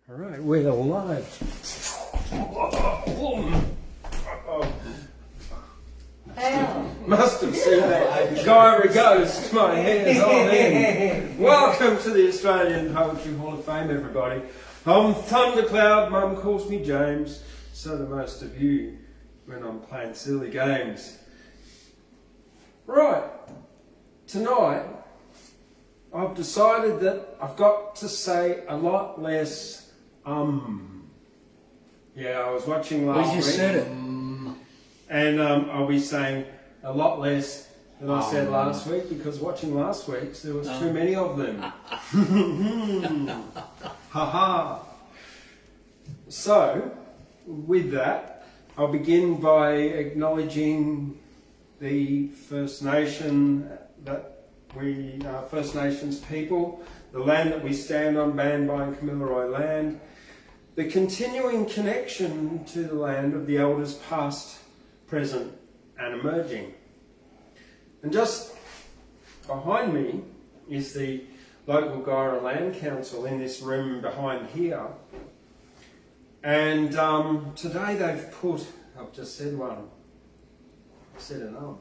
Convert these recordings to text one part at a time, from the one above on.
All right, we're live. Must have seen that gyro ghost. My hair's on end. Welcome to the Australian Poetry Hall of Fame, everybody. I'm Thundercloud. Mum calls me James. So do most of you when I'm playing silly games. Right, tonight I've decided that I've got to say a lot less Yeah, I was watching last week. We just said it. And I'll be saying a lot less than I said last week, because watching last week's there was too many of them. Ha. So, with that, I'll begin by acknowledging the First Nations people, the land that we stand on, Banby and Kamilaroi land, the continuing connection to the land of the elders past, present and emerging. And just behind me is the local Gardiner Land Council in this room behind here. And today they've put, I've just said one, I said another.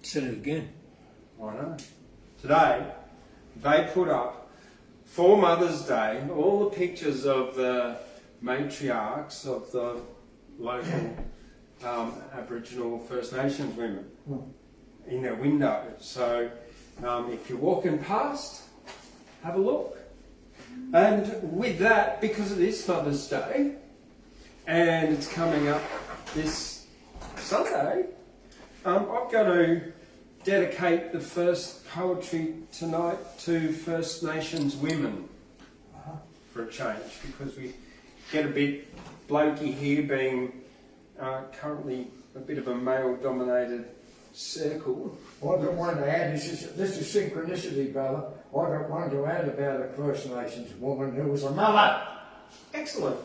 Said it again. I know. Today they put up for Mother's Day all the pictures of the matriarchs of the local Aboriginal First Nations women in their window. So if you're walking past, have a look. And with that, because it is Mother's Day and it's coming up this Sunday, I'm going to dedicate the first poetry tonight to First Nations women for a change, because we get a bit blokey here, being currently a bit of a male-dominated circle. I got one to add. This is synchronicity, brother. I got one to add about a First Nations woman who was a mother. Excellent.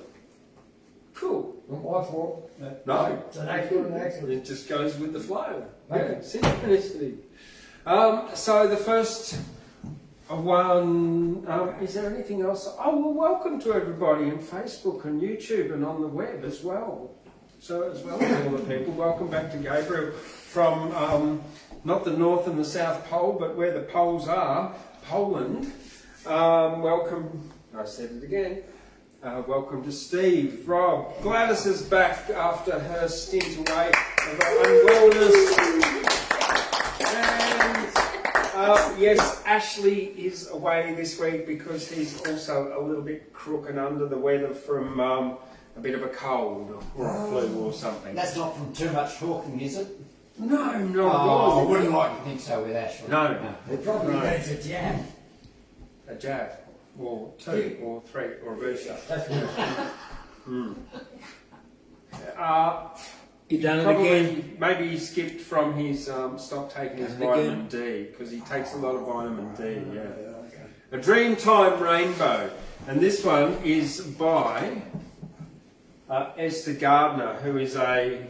Cool. Not my fault. No. It's an excellent. It just goes with the flow. Okay. Yeah, synchronicity. So the first one, is there anything else? Oh, well, welcome to everybody on Facebook and YouTube and on the web as well. So as well as all the people, welcome back to Gabriel from not the North and the South Pole, but where the poles are, Poland. Welcome, I said it again. Welcome to Steve, Rob. Gladys is back after her stint away of unwellness. And yes, Ashley is away this week because he's also a little bit crook and under the weather from a bit of a cold or a flu or something. That's not from too much talking, is it? No, not at I all. wouldn't like to think so with Ashley. No. It probably needs a jab. A jab, or two, or three, or a booster. That's what You done it Probably, again? maybe he skipped from his stopped taking his Done it vitamin D, because he takes a lot of vitamin D. Yeah. A Dreamtime Rainbow, and this one is by Esther Gardiner, who is a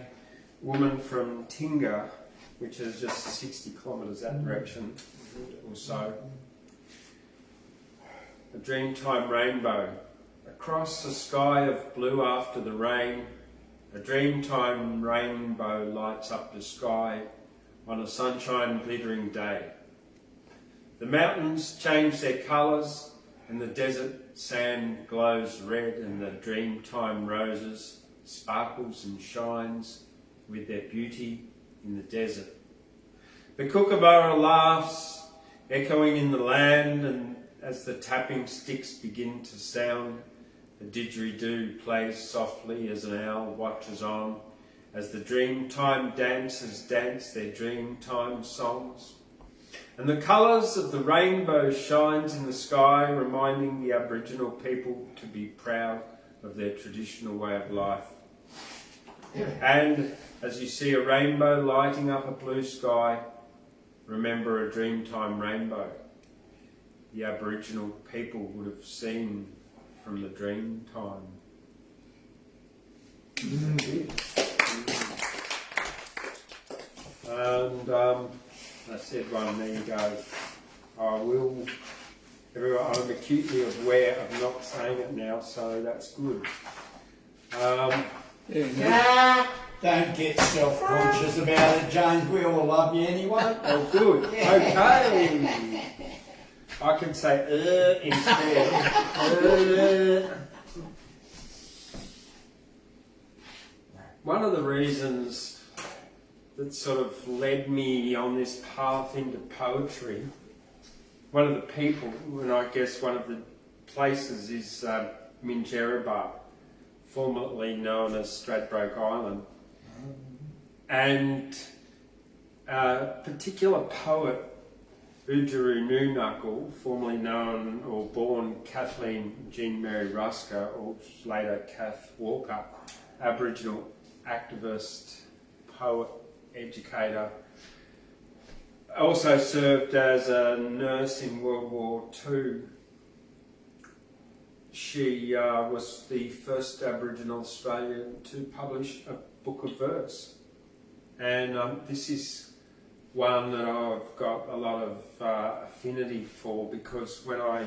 woman from Tinga, which is just 60 kilometres that direction or so. A Dreamtime Rainbow, across a sky of blue after the rain. A Dreamtime rainbow lights up the sky on a sunshine glittering day. The mountains change their colours and the desert sand glows red, and the Dreamtime roses sparkles and shines with their beauty in the desert. The kookaburra laughs, echoing in the land, and as the tapping sticks begin to sound, the didgeridoo plays softly as an owl watches on, as the Dreamtime dancers dance their Dreamtime songs. And the colours of the rainbow shines in the sky, reminding the Aboriginal people to be proud of their traditional way of life. And as you see a rainbow lighting up a blue sky, remember a Dreamtime rainbow the Aboriginal people would have seen from the dream time. And I said one, there you go. I will I'm acutely aware of not saying it now, so that's good. Don't get self-conscious about it, James. We all love you anyway. Oh, good. Okay. I can say instead. One of the reasons that sort of led me on this path into poetry, one of the people, and I guess one of the places is Minjerribah, formerly known as Stradbroke Island. And a particular poet, Oodgeroo Noonuckle, formerly known or born Kathleen Jean Mary Rusker, or later Kath Walker, Aboriginal activist, poet, educator, also served as a nurse in World War II. She was the first Aboriginal Australian to publish a book of verse. And this is one that I've got a lot of affinity for, because when I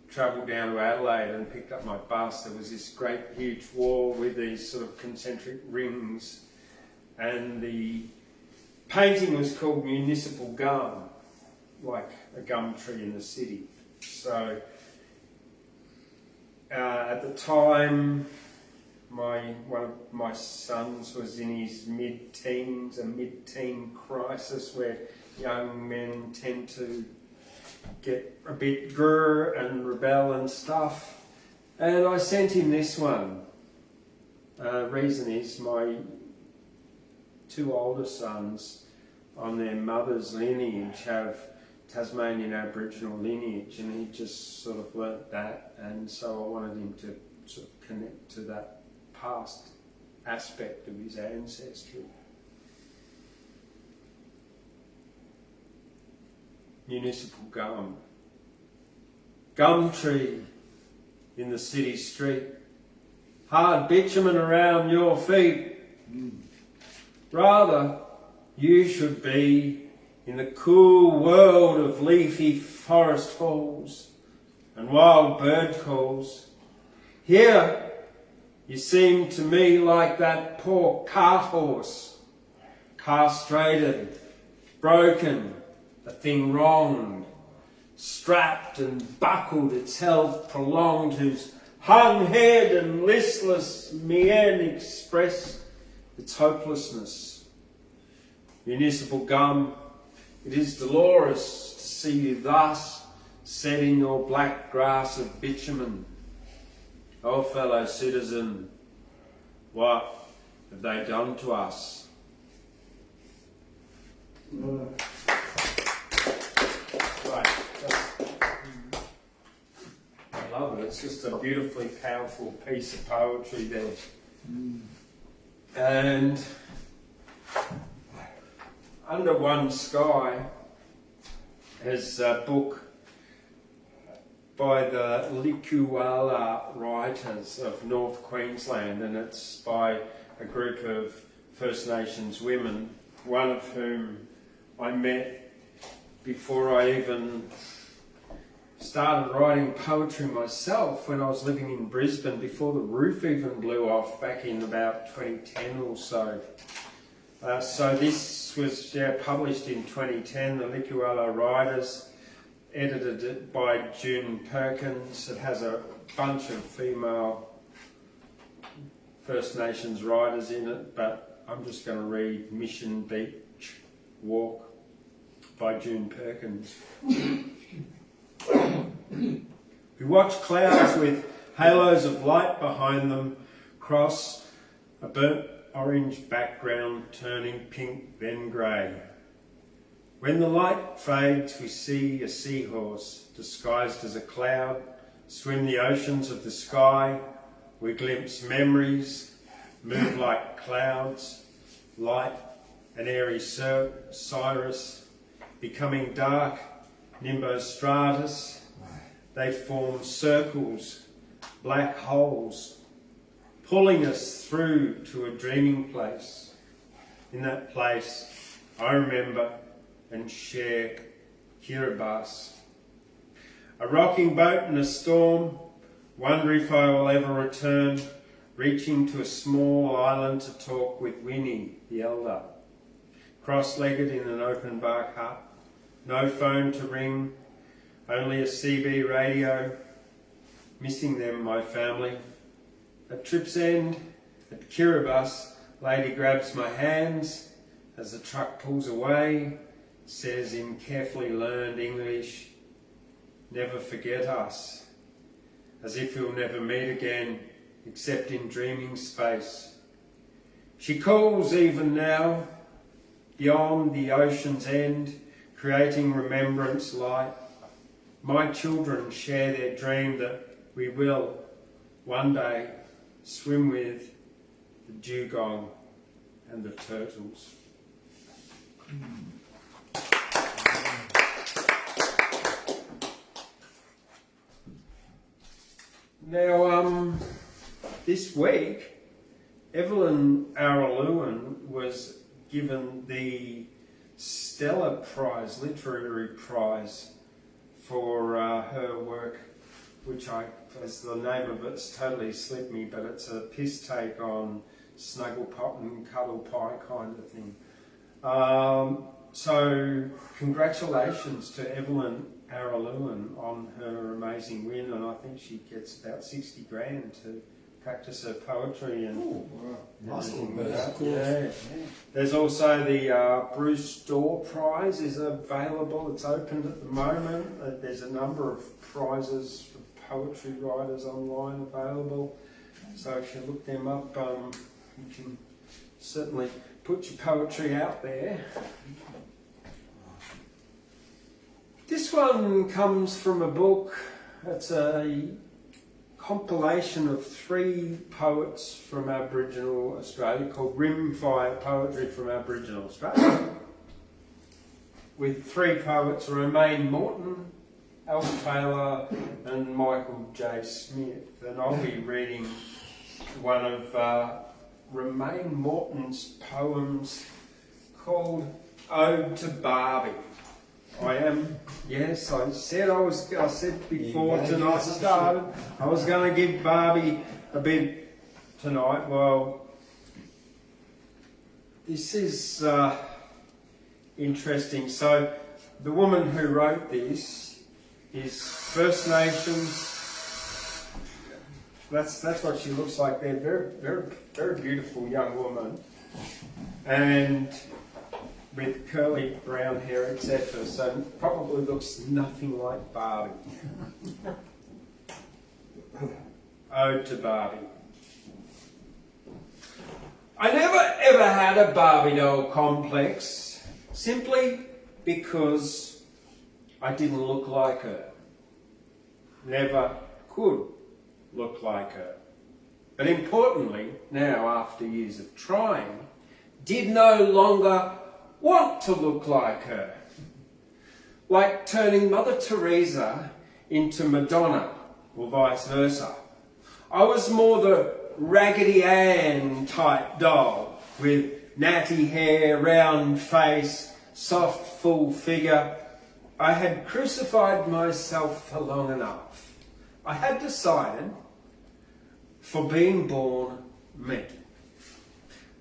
travelled down to Adelaide and picked up my bus, there was this great huge wall with these sort of concentric rings, and the painting was called Municipal Gum, like a gum tree in the city. So at the time, one of my sons was in his mid-teens, a mid-teen crisis where young men tend to get a bit grr and rebel and stuff. And I sent him this one. Reason is my two older sons on their mother's lineage have Tasmanian Aboriginal lineage, and he just sort of learnt that, and so I wanted him to sort of connect to that past aspect of his ancestry. Municipal Gum. Gum tree in the city street. Hard bitumen around your feet. Rather, you should be in the cool world of leafy forest halls and wild bird calls. Here, you seem to me like that poor cart horse, castrated, broken, a thing wronged, strapped and buckled, its health prolonged, whose hung head and listless mien express its hopelessness. Municipal Gum, it is dolorous to see you thus set in your black grass of bitumen. Oh, fellow citizen, what have they done to us? Right. I love it. It's just a beautifully powerful piece of poetry there. And Under One Sky is a book by the Likuwala writers of North Queensland, and it's by a group of First Nations women, one of whom I met before I even started writing poetry myself, when I was living in Brisbane, before the roof even blew off back in about 2010 or so. So this was published in 2010, the Likuwala Writers, edited by Jubne Perkins. It has a bunch of female First Nations writers in it, but I'm just going to read Mission Beach Walk by Jubne Perkins. We watch clouds with halos of light behind them cross a burnt orange background, turning pink then grey. When the light fades, we see a seahorse disguised as a cloud swim the oceans of the sky. We glimpse memories, move like clouds, light and airy cirrus, becoming dark nimbostratus. They form circles, black holes, pulling us through to a dreaming place. In that place, I remember and share Kiribati. A rocking boat in a storm, wonder if I will ever return, reaching to a small island to talk with Winnie, the elder. Cross-legged in an open bark hut, no phone to ring, only a CB radio, missing them, my family. At trip's end, at Kiribati, lady grabs my hands as the truck pulls away, says in carefully learned English, never forget us, as if we'll never meet again, except in dreaming space. She calls even now, beyond the ocean's end, creating remembrance light. My children share their dream that we will, one day, swim with the dugong and the turtles. Now, this week, Evelyn Araluen was given the Stella Prize, Literary Prize, for her work, which as the name of it's totally slipped me, but it's a piss take on snuggle pot and cuddle pie kind of thing. So congratulations to Evelyn Araluen on her amazing win, and I think she gets about 60 grand to practice her poetry and everything with that. Yeah. There's also the Bruce Dorr Prize is available. It's open at the moment. There's a number of prizes for poetry writers online available. So if you look them up, you can certainly put your poetry out there. This one comes from a book. It's a compilation of 3 poets from Aboriginal Australia called Rimfire Poetry from Aboriginal Australia, with 3 poets, Romaine Moreton, Alf Taylor and Michael J. Smith. And I'll be reading one of Romaine Moreton's poems called Ode to Barbie. I said before tonight started, I was going to give Barbie a bit tonight. Well, this is interesting. So, the woman who wrote this is First Nations. That's what she looks like there. Very, very, very beautiful young woman, and with curly brown hair, etc. So probably looks nothing like Barbie. Ode to Barbie. I never ever had a Barbie doll complex, simply because I didn't look like her. Never could look like her. But importantly, now after years of trying, did no longer want to look like her. Like turning Mother Teresa into Madonna, or vice versa. I was more the Raggedy Ann type doll, with natty hair, round face, soft full figure. I had crucified myself for long enough. I had decided for being born me.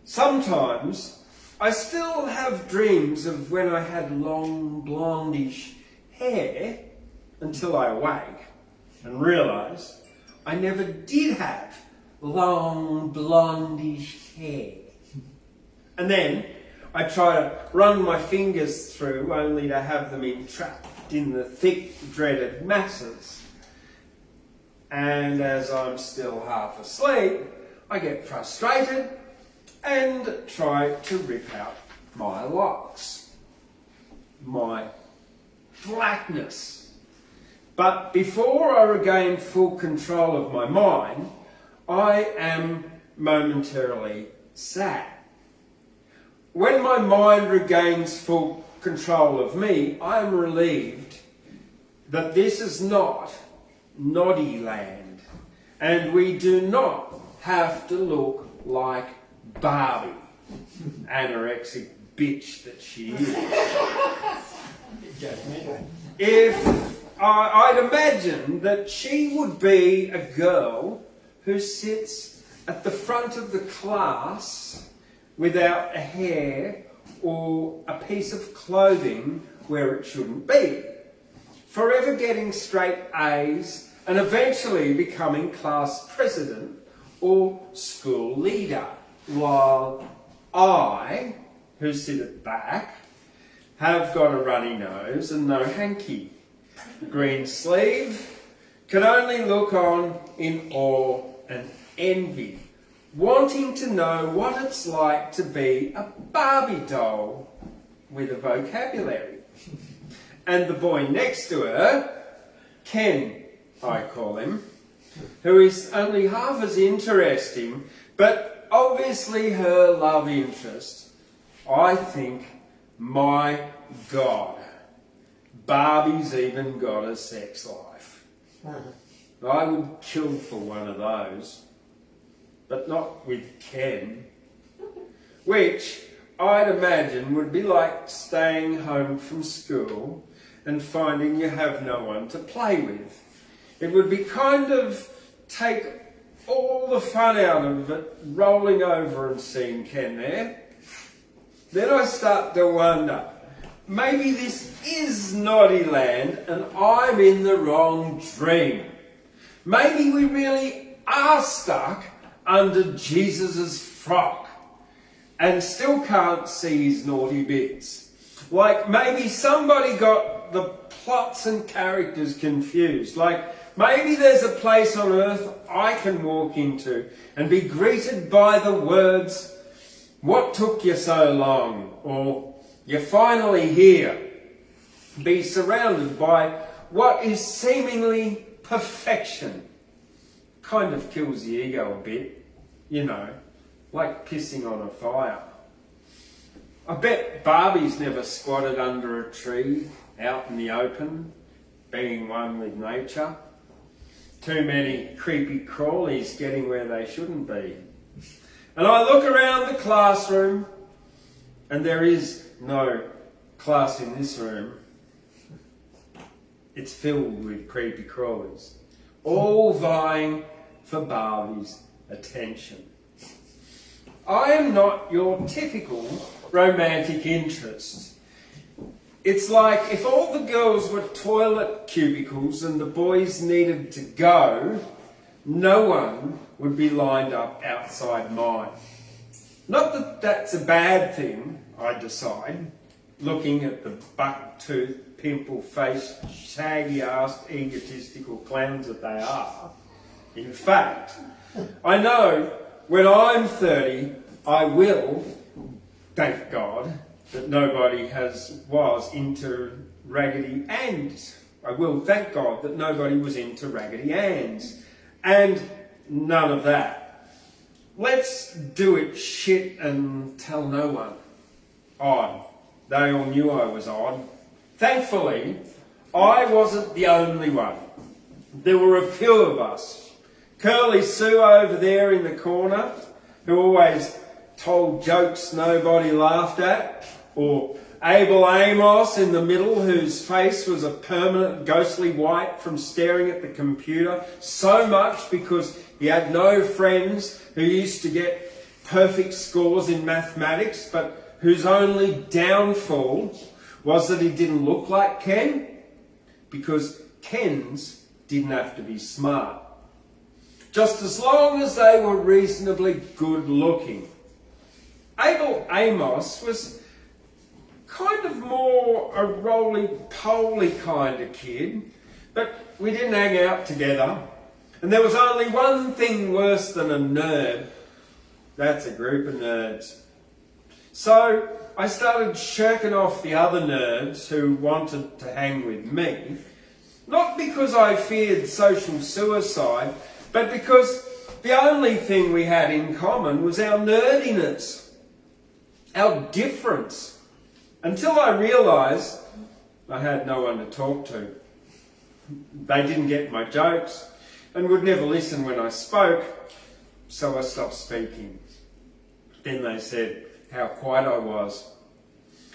Sometimes I still have dreams of when I had long blondish hair until I awake and realise I never did have long blondish hair. And then I try to run my fingers through only to have them entrapped in the thick dreaded masses. And as I'm still half asleep, I get frustrated and try to rip out my locks, my blackness. But before I regain full control of my mind, I am momentarily sad. When my mind regains full control of me, I am relieved that this is not Noddy land, and we do not have to look like Barbie, anorexic bitch that she is. If I'd imagine that she would be a girl who sits at the front of the class without a hair or a piece of clothing where it shouldn't be, forever getting straight A's and eventually becoming class president or school leader, while I, who sit at the back, have got a runny nose and no hanky, green sleeve, can only look on in awe and envy, wanting to know what it's like to be a Barbie doll with a vocabulary. And the boy next to her, Ken, I call him, who is only half as interesting, but obviously her love interest. I think, my God, Barbie's even got a sex life. I would kill for one of those, but not with Ken, which I'd imagine would be like staying home from school and finding you have no one to play with. It would be kind of take all the fun out of it, rolling over and seeing Ken there. Then I start to wonder, maybe this is naughty land and I'm in the wrong dream. Maybe we really are stuck under Jesus's frock and still can't see his naughty bits. Like maybe somebody got the plots and characters confused. Like maybe there's a place on earth I can walk into and be greeted by the words, "What took you so long?" or "You're finally here." Be surrounded by what is seemingly perfection. Kind of kills the ego a bit, you know, like pissing on a fire. I bet Barbie's never squatted under a tree out in the open, being one with nature. Too many creepy crawlies getting where they shouldn't be. And I look around the classroom, and there is no class in this room. It's filled with creepy crawlies, all vying for Barbie's attention. I am not your typical romantic interest. It's like if all the girls were toilet cubicles and the boys needed to go, no one would be lined up outside mine. Not that that's a bad thing, I decide, looking at the buck-toothed, pimple-faced, shaggy-assed, egotistical clowns that they are. In fact, I know when I'm 30, I will, thank God, that nobody was into Raggedy Anns. I will thank God that nobody was into Raggedy Anns. And none of that. Let's do it shit and tell no one. Odd. They all knew I was odd. Thankfully, I wasn't the only one. There were a few of us. Curly Sue over there in the corner, who always told jokes nobody laughed at, or Abel Amos in the middle, whose face was a permanent ghostly white from staring at the computer so much because he had no friends who used to get perfect scores in mathematics, but whose only downfall was that he didn't look like Ken, because Kens didn't have to be smart. Just as long as they were reasonably good looking. Abel Amos was kind of more a roly-poly kind of kid, but we didn't hang out together. And there was only one thing worse than a nerd. That's a group of nerds. So I started shirking off the other nerds who wanted to hang with me, not because I feared social suicide, but because the only thing we had in common was our nerdiness, our difference. Until I realised I had no one to talk to. They didn't get my jokes and would never listen when I spoke, so I stopped speaking. Then they said how quiet I was,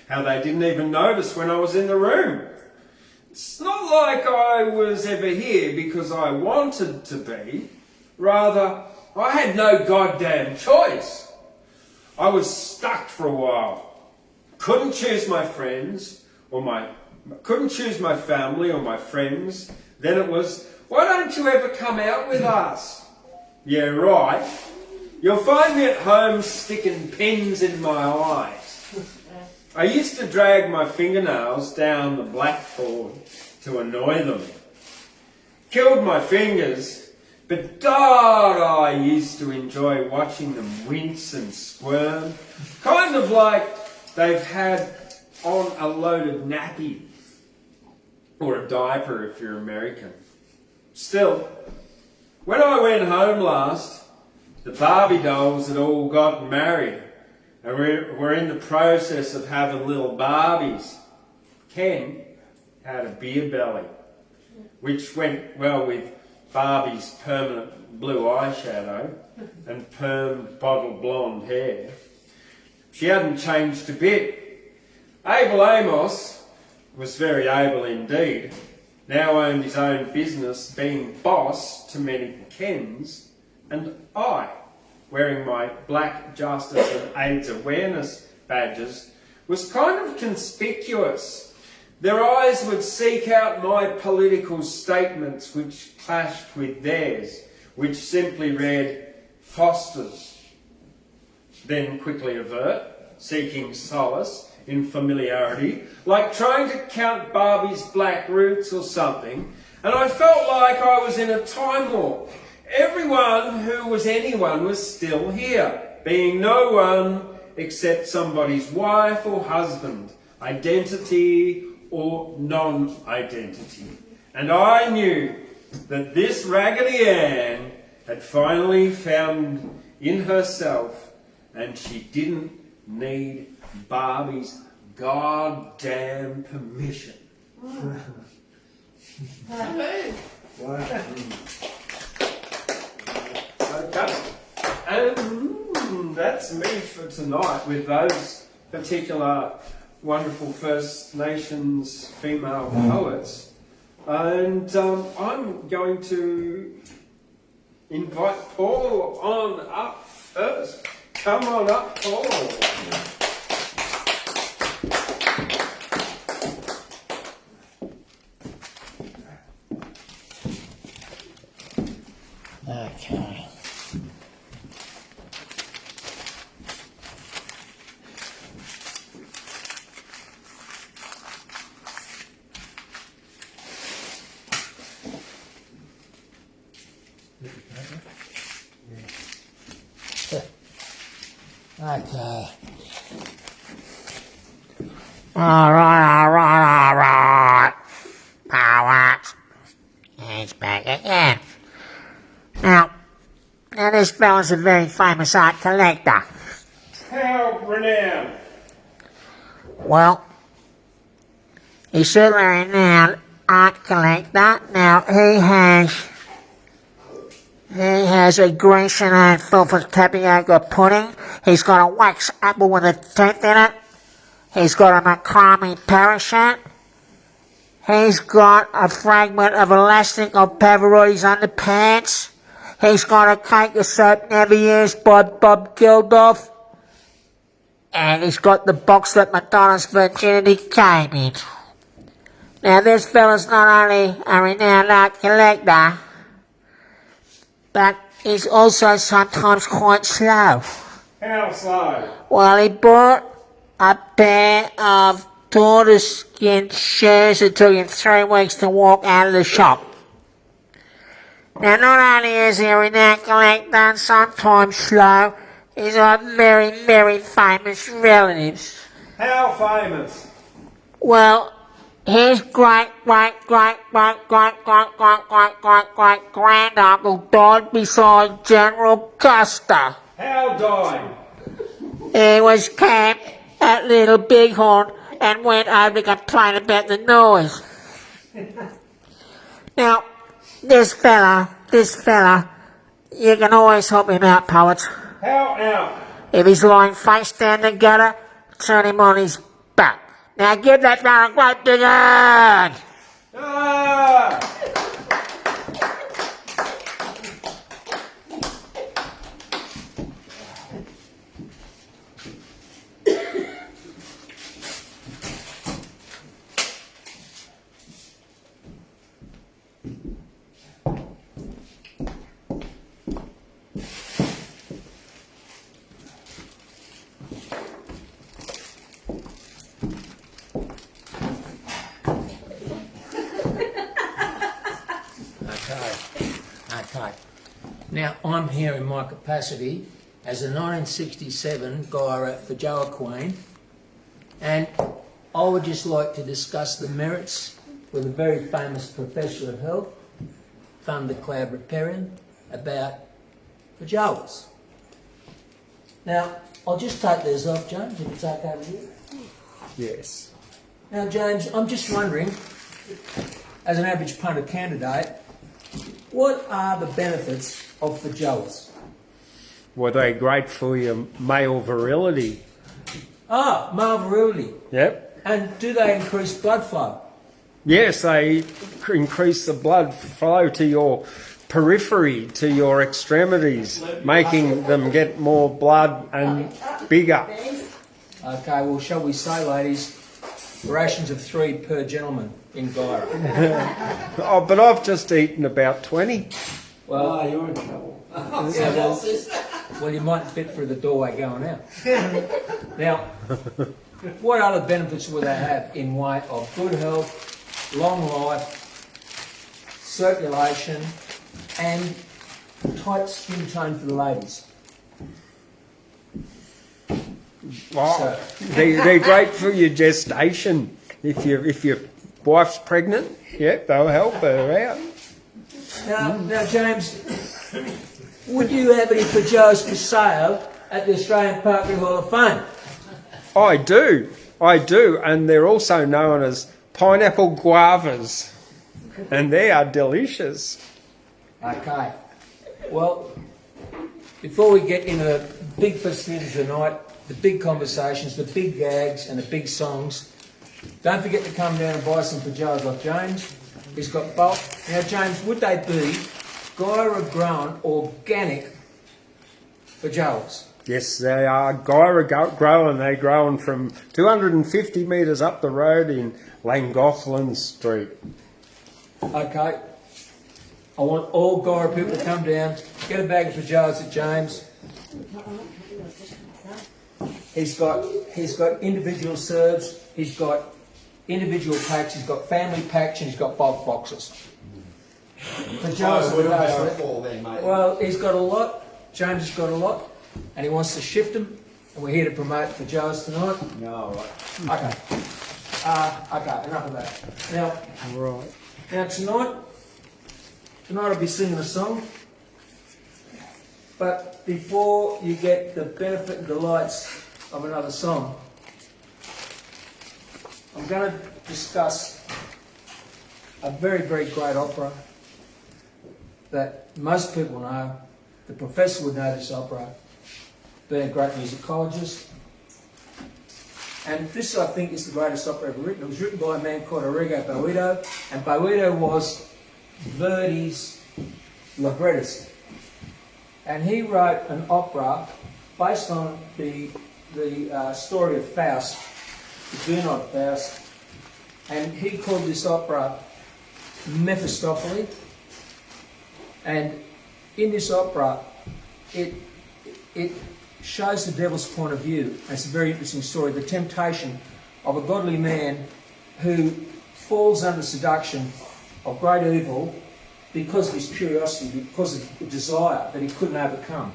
how they didn't even notice when I was in the room. It's not like I was ever here because I wanted to be. Rather, I had no goddamn choice. I was stuck for a while. Couldn't choose my friends couldn't choose my family or my friends. Then it was, why don't you ever come out with us? Yeah, right. You'll find me at home sticking pins in my eyes. I used to drag my fingernails down the blackboard to annoy them. Killed my fingers, but God, I used to enjoy watching them wince and squirm. Kind of like they've had on a loaded nappy. Or a diaper if you're American. Still, when I went home last, the Barbie dolls had all gotten married. And we're in the process of having little Barbies. Ken had a beer belly, which went well with Barbie's permanent blue eyeshadow and perm bottle blonde hair. She hadn't changed a bit. Abel Amos was very able indeed, now owned his own business, being boss to many Kens, and I, wearing my Black Justice and AIDS awareness badges, was kind of conspicuous. Their eyes would seek out my political statements which clashed with theirs, which simply read, Foster's, then quickly avert, seeking solace in familiarity, like trying to count Barbie's black roots or something, and I felt like I was in a time warp. Everyone who was anyone was still here, being no one except somebody's wife or husband, identity or non-identity. And I knew that this Raggedy Ann had finally found in herself, and she didn't need Barbie's goddamn permission. Wow. Okay. And that's me for tonight with those particular wonderful First Nations female poets. And I'm going to invite Paul on up first. Come on up, Paul. Okay. Okay. All right. Poewts. He's back again. Now this fella's a very famous art collector. How renowned? Well, he's certainly a renowned art collector. Now, he has a Grecian and filtered tapioca pudding. He's got a wax apple with a tooth in it. He's got a macrame parachute. He's got a fragment of elastic of Pavarotti's underpants. He's got a cake of soap never used by Bob Geldof. And he's got the box that Madonna's virginity came in. Now, this fella's not only a renowned art collector, but he's also sometimes quite slow. How slow? Well, he bought a pair of tortoise skin shoes. It took him 3 weeks to walk out of the shop. Now, not only is he a renowned collector and sometimes slow, he's got very, very famous relatives. How famous? Well, his great-great-great-great-great-great-great-great-granduncle died beside General Custer. How died? He was camped at Little Bighorn and went over to complain about the noise. Now, this fella, you can always help him out, poets. How out? If he's lying face down the gutter, turn him on his back. Now give that fella a great big hand. Now, I'm here in my capacity as a 1967 Gyra for Joa Queen, and I would just like to discuss the merits with a very famous professor of health, Thundercloud Repairian, about Vajoas. Now, I'll just take these off, James, if it's okay with you. Yes. Now, James, I'm just wondering, as an average punter candidate, what are the benefits of Vajoas? Well, they're great for your male virility. Ah, male virility. Yep. And do they increase blood flow? Yes, they increase the blood flow to your periphery, to your extremities, making them get more blood and bigger. Okay, well, shall we say, ladies, rations of 3 per gentleman in Gyra. Oh, but I've just eaten about 20. Well, you're in trouble. yeah, well, you might fit through the doorway going out. Now, what other benefits will they have in way of good health, long life, circulation, and tight skin tone for the ladies? Oh, they're great for your gestation. If your wife's pregnant, yep, they'll help her out. Now, James, would you have any Vajoas for sale at the Australian Parkway Hall of Fame? I do, and they're also known as pineapple guavas, and they are delicious. Okay. Well, before we get into the big festivities tonight, the big conversations, the big gags and the big songs, don't forget to come down and buy some Vajoas off James. He's got bulk. Now, James, would they be Gyra grown organic Vajoas? Yes, they are Gyra grown. They're grown from 250 metres up the road in Llangollen Street. Okay. I want all Gyra people to come down, get a bag of Vajoas at James. He's got individual serves, he's got individual packs, he's got family packs, and he's got bulk boxes. Vajoas What about are fall then, mate? well, he's got a lot, James has got a lot, and he wants to shift them, and we're here to promote Vajoas tonight. No, right. Okay. Okay, enough of that. Now tonight I'll be singing a song, but before you get the benefit and delights of another song, I'm going to discuss a very, very great opera that most people know. The professor would know this opera, being a great musicologist. And this, I think, is the greatest opera ever written. It was written by a man called Arrigo Boito, and Boito was Verdi's librettist. And he wrote an opera based on the story of Faust, the Gounod Faust, and he called this opera Mephistopheles. And in this opera, it shows the devil's point of view. And it's a very interesting story, the temptation of a godly man who falls under seduction of great evil because of his curiosity, because of the desire that he couldn't overcome.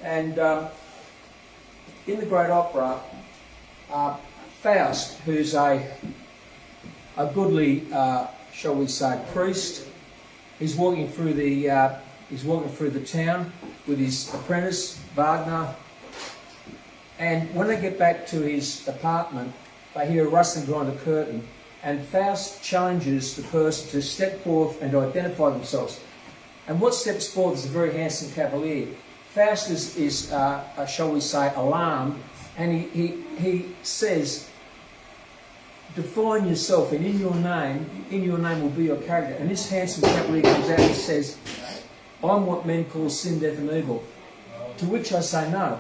And in the great opera, Faust, who's a goodly, shall we say, priest, he's walking through the town with his apprentice Wagner, and when they get back to his apartment, they hear a rustling behind the curtain, and Faust challenges the person to step forth and to identify themselves. And what steps forth is a very handsome cavalier. Faust is shall we say, alarmed, and he says, define yourself, and in your name will be your character. And this handsome cavalier comes out and says, I'm what men call sin, death and evil. To which I say, no,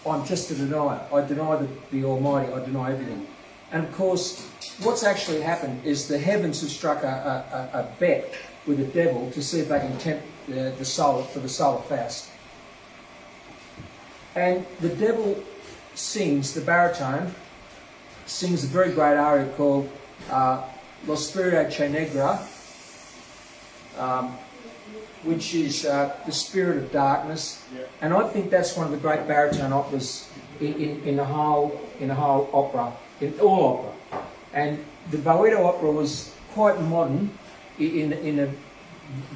I'm just a denier. I deny the Almighty, I deny everything. And of course, what's actually happened is the heavens have struck a bet with the devil to see if they can tempt the soul of Faust. And the devil sings, the baritone, sings a very great aria called Lo Spirito Che Negra, which is The Spirit of Darkness, and I think that's one of the great baritone operas in the whole opera, in all opera. And the Poewts opera was quite modern in a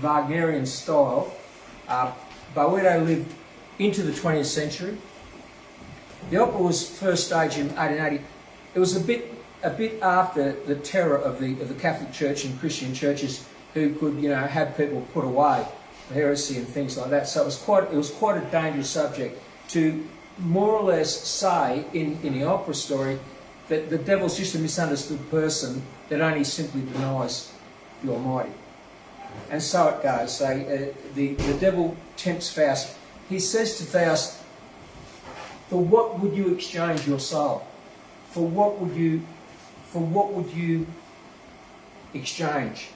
Wagnerian style. Poewts lived into the 20th century. The opera was first staged in 1880. It was a bit after the terror of the Catholic Church and Christian churches, who could, have people put away for heresy and things like that. So it was quite a dangerous subject to more or less say in the opera story that the devil's just a misunderstood person that only simply denies the Almighty. And so it goes. The devil tempts Faust. He says to Faust, "For what would you exchange your soul? For what would you exchange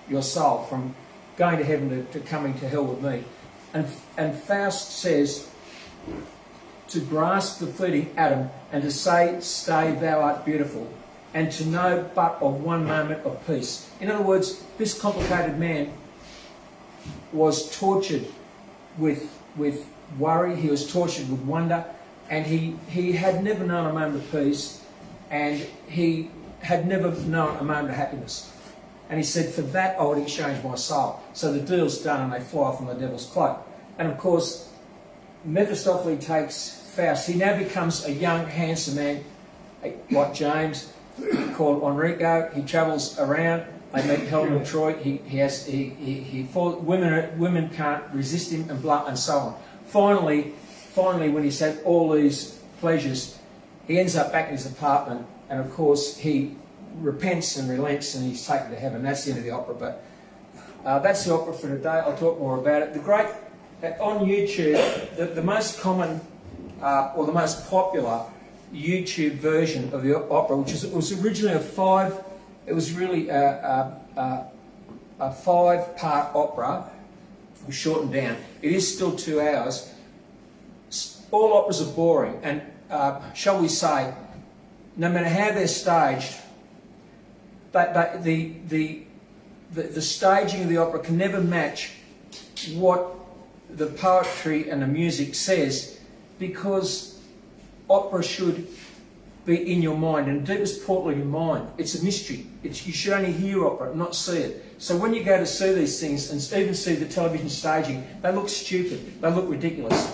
your soul from going to heaven to coming to hell with me?" And Faust says, "To grasp the fleeting atom and to say, stay, thou art beautiful, and to know but of one moment of peace." In other words, this complicated man was tortured with worry, he was tortured with wonder, and he had never known a moment of peace, and he had never known a moment of happiness. And he said, for that I would exchange my soul. So the deal's done and they fly from the devil's cloak. And of course, Mephistopheles takes Faust. He now becomes a young, handsome man like James, called Enrico. He travels around. They meet Helen of Troy. Women can't resist him, and so on. Finally, when he's had all these pleasures, he ends up back in his apartment, and of course he repents and relents, and he's taken to heaven. That's the end of the opera. But that's the opera for today. I'll talk more about it. On YouTube, the most common or the most popular YouTube version of the opera, which was originally a 5-part opera, was shortened down. It is still 2 hours. All operas are boring, and shall we say, no matter how they're staged, but the staging of the opera can never match what the poetry and the music says, because opera should be in your mind, and deepest portal in your mind. It's a mystery. You should only hear opera, not see it. So when you go to see these things, and even see the television staging, they look stupid, they look ridiculous,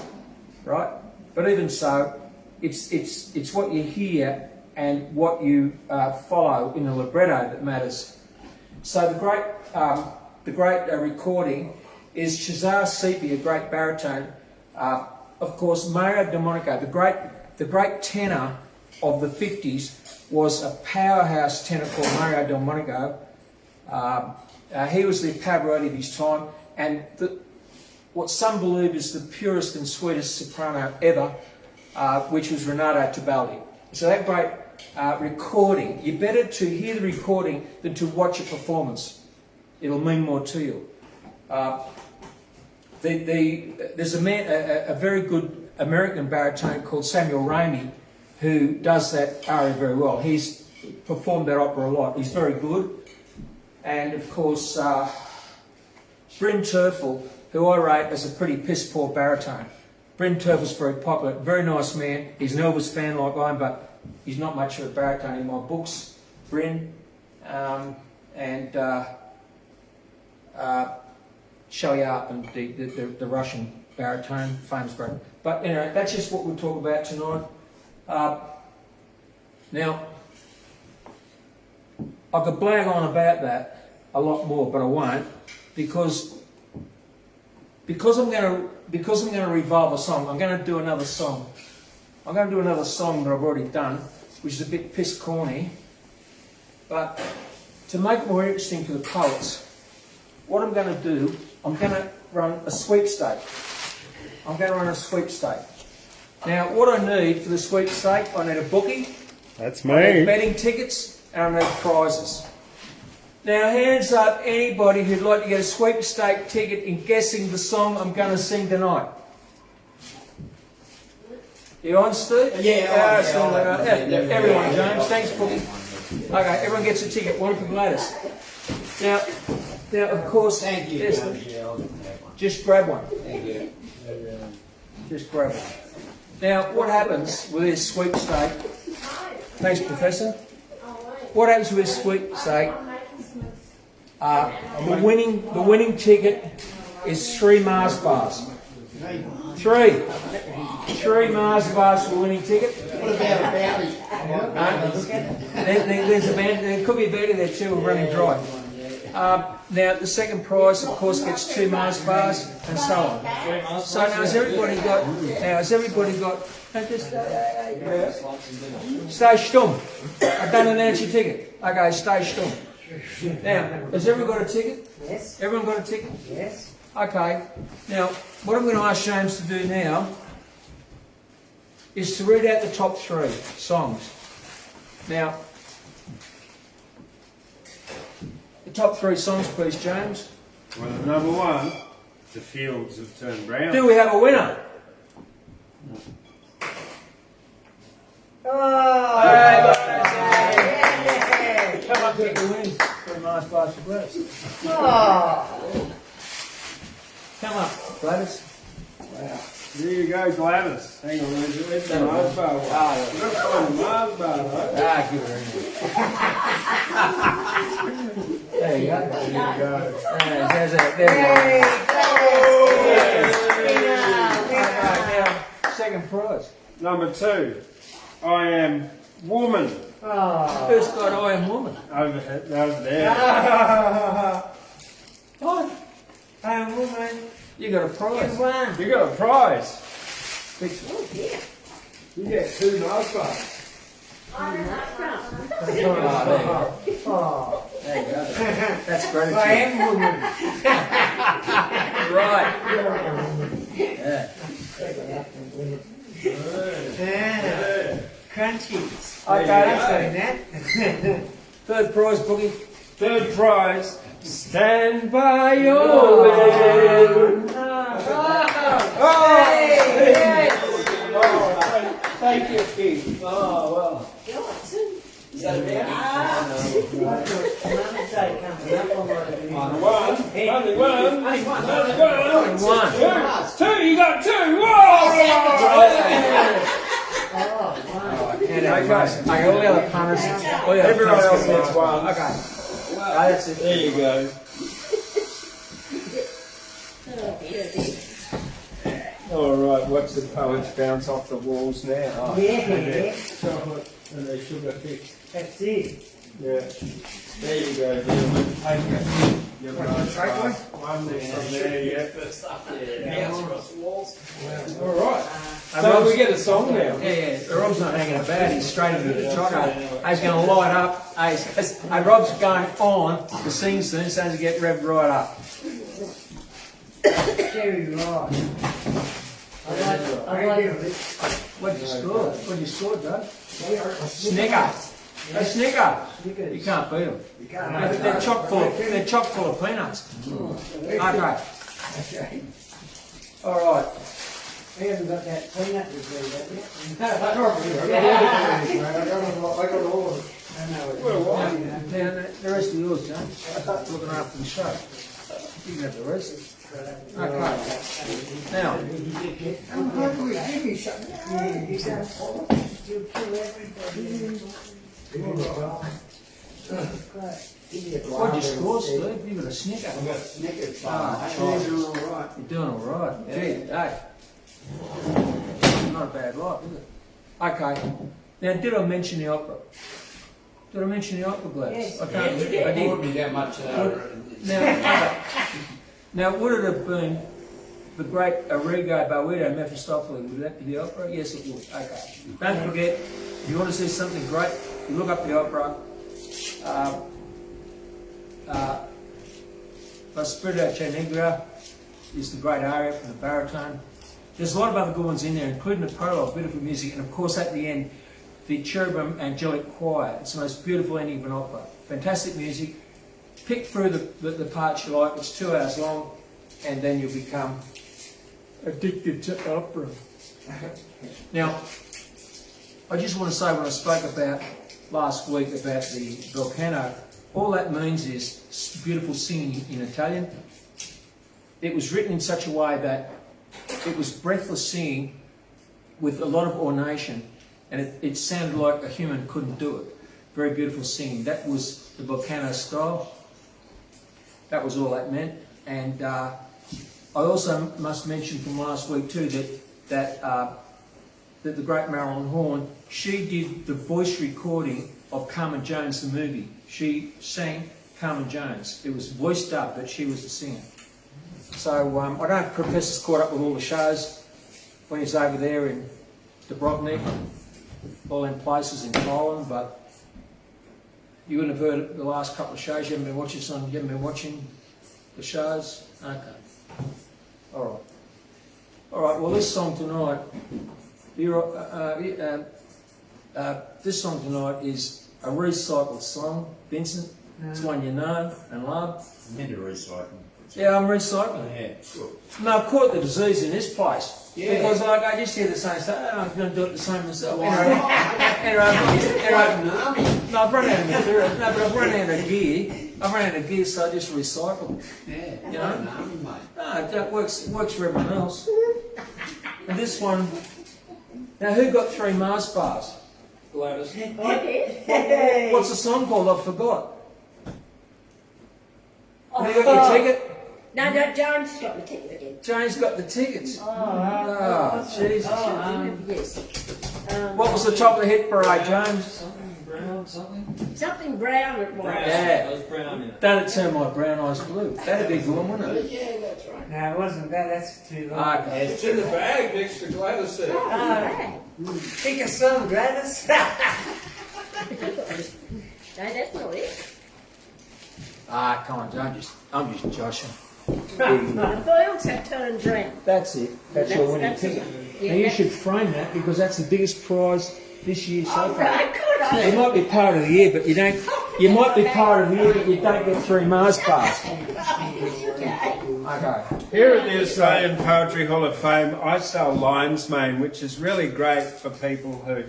right? But even so, it's what you hear and what you follow in the libretto that matters. So the great recording is Cesare Sepi, a great baritone. Of course, Mario Domenico, the great tenor of the 50s, was a powerhouse tenor called Mario Domenico. He was the Pavarotti of his time, and what some believe is the purest and sweetest soprano ever, which was Renato Tebaldi. So that great recording, you're better to hear the recording than to watch a performance. It'll mean more to you. There's a very good American baritone called Samuel Ramey, who does that aria very well. He's performed that opera a lot. He's very good. And of course, Bryn Terfel, who I rate as a pretty piss-poor baritone. Bryn Terfel's very popular, very nice man. He's an Elvis fan like I am, but he's not much of a baritone in my books. Bryn and Shelyapin, the Russian baritone, famous baritone. But anyway, that's just what we'll talk about tonight. Now, I could blag on about that a lot more, but I won't, because I'm going to revive a song. I'm going to do another song. I'm going to do another song that I've already done, which is a bit piss corny. But to make it more interesting for the poets, what I'm going to do, I'm going to run a sweepstake. Now, what I need for the sweepstake, I need a bookie. That's I need me. betting tickets, and I need prizes. Now, hands up anybody who'd like to get a sweepstake ticket in guessing the song I'm going to sing tonight. You on, Steve? Yeah, everyone, James. Thanks, Bookie. Okay, everyone gets a ticket. One for Gladys. Now, of course, Thank you, there's Gabriel. Just grab one. Just grab one. Now, what happens with this sweepstake? Thanks, Professor. What happens with this sweepstake? The winning ticket is 3 Mars bars. 3 Mars bars for the winning ticket. What about a bounty? There's a band. There could be a bounty there too. We're running dry. Now the second prize, of course, gets 2 Mars bars and so on. So now has everybody got? Stay stum. I don't announce your ticket. Okay, stay stum. Now, has everyone got a ticket? Yes. Everyone got a ticket? Yes. Okay. Now, what I'm going to ask James to do now is to read out the top 3 songs. Now, the top 3 songs, please, James. Well, number 1, the fields have turned brown. Do we have a winner? Oh! Come up, get the win. 3 Mars bars for Gladys. Oh! Come up, Gladys. Wow. There you go, Gladys. Hang on, where's the Mars bar? You've got to find the Mars bar, right? Give her in there. There you go. There you go. There's we go. Now, second prize. Number 2, I am woman. Oh! Who's got I Am Woman? Over there. What? I'm woman. You got a prize. You won. You got a prize. Oh, yeah. You get 2 Mars bars. There you go. That's great. I am woman. Right. Yeah. Crunchies. Okay. That's that. Third prize, Boogie. Third prize, stand by your man. Thank you, Keith. Oh, well. Is that a bad? Only one. One. 2, you got 2. Whoa! Okay, all the other punters. Everyone else gets 1. Okay. That's it. There you go. All right, watch the poets bounce off the walls now. Yeah. Chocolate and their sugar fix. That's it. Yeah. There you go, gentlemen. Take it. You've got Take one? one there from there, yeah. All right. So we get a song now. Yeah. Rob's not hanging about. He's straight into the choco. He's going to light up. Rob's going on the scene soon, so to get revved right up. Very right. I like What'd you score, Doug? Snicker. A Snicker. You can't beat them. They're chock full of peanuts. Okay. All right. We haven't got that peanut to do that yet. I got all of it. Now, the rest of yours, James. Looking after the show. You can have the rest. Okay. Now, Give me something. You'll kill everybody. what'd you score, Steve? You got a Snicker. I got Snickers. You're doing all right. Gee, hey. Not a bad life, is it? Okay. Now, did I mention the opera? Did I mention the opera, Gladys? Yes. I can't. Yes, you did. I did. me that much Now, would it have been the great Arrigo Boito Mephistopheles? Would that be the opera? Yes, it would. Okay. Don't forget, if you want to see something great, you look up the opera. La Spirita C'è Negra is the great aria from the baritone. There's a lot of other good ones in there, including the prologue, beautiful music, and of course at the end, the Cherubim Angelic Choir. It's the most beautiful ending of an opera. Fantastic music. Pick through the parts you like. It's 2 hours long, and then you'll become addicted to opera. Now, I just want to say when I spoke about last week about the volcano, all that means is beautiful singing in Italian. it was written in such a way that it was breathless singing with a lot of ornation, and it sounded like a human couldn't do it. Very beautiful singing. That was the volcano style. That was all that meant. And I also must mention from last week too that the great Marilyn Horne, she did the voice recording of Carmen Jones the movie. She sang Carmen Jones. It was voice dubbed, but she was the singer. So I don't know if Professor's caught up with all the shows when he's over there in Dubrovnik, all in places in Poland, but you wouldn't have heard the last couple of shows. You haven't been watching the shows? Okay. All right, well this song tonight, this song tonight is a recycled song, Vincent. It's one you know and love. Meant to recycle. Yeah, I'm recycling. Yeah, sure. No, I've caught the disease in this place. Yeah. Because I just hear the same stuff. Oh, I'm going to do it the same myself. No, I've run out of material. No, but I've run out of gear. So I just recycle. Yeah, You know? No, that works for everyone else. And this one. Now, who got 3 Mars bars? Gladys. I did. What's the song called? I forgot. Have you got your ticket? No, John's got the ticket again. Jane's got the tickets. Oh, Jesus. yes. What was the top of the hit parade, James? Something brown, something? Something brown it was. Yeah. Those brown, yeah. Don't turn my brown eyes blue. That'd be good, wouldn't it? Yeah, that's right. No, it wasn't that. That's too long. Okay. It's in the bag next to Gladys there. All right. Think of some, Gladys. No, that's not it. Come on, I'm just joshing. The foils have turned round. That's it. That's your winning That's ticket. yeah, Now you that's- should frame that because that's the biggest prize this year so Oh, far. right, could I? It might be part of the year, but you don't. You might be part of the year, but you don't get 3 Mars bars. Okay. Here at the Australian Poetry Hall of Fame, I sell Lion's Mane, which is really great for people who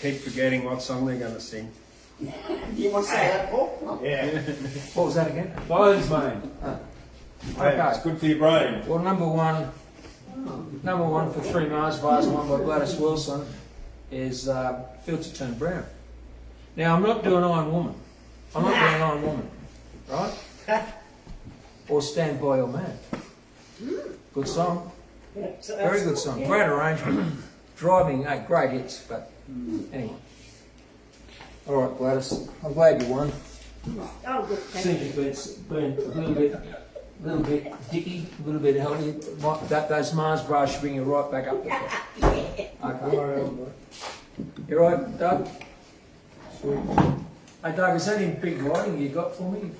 keep forgetting what song they're going to sing. You want to say that, Paul? Yeah. What was that again? Lion's Mane. Okay. It's good for your brain. Well, number one for 3 Mars bars, one by Gladys Wilson, is Fields to Turn Brown. Now, I'm not doing Iron Woman. Right? Or Stand By Your Man. Good song. Very good song. Great arrangement. Driving, great hits, but anyway. All right, Gladys. I'm glad you won. Oh, good. Thank Seems you. you've been a little bit dicky, a little bit healthy. Those Mars bars should bring you right back up there. Okay. You right, Doug? Hey, Doug, is that in big writing you got for me?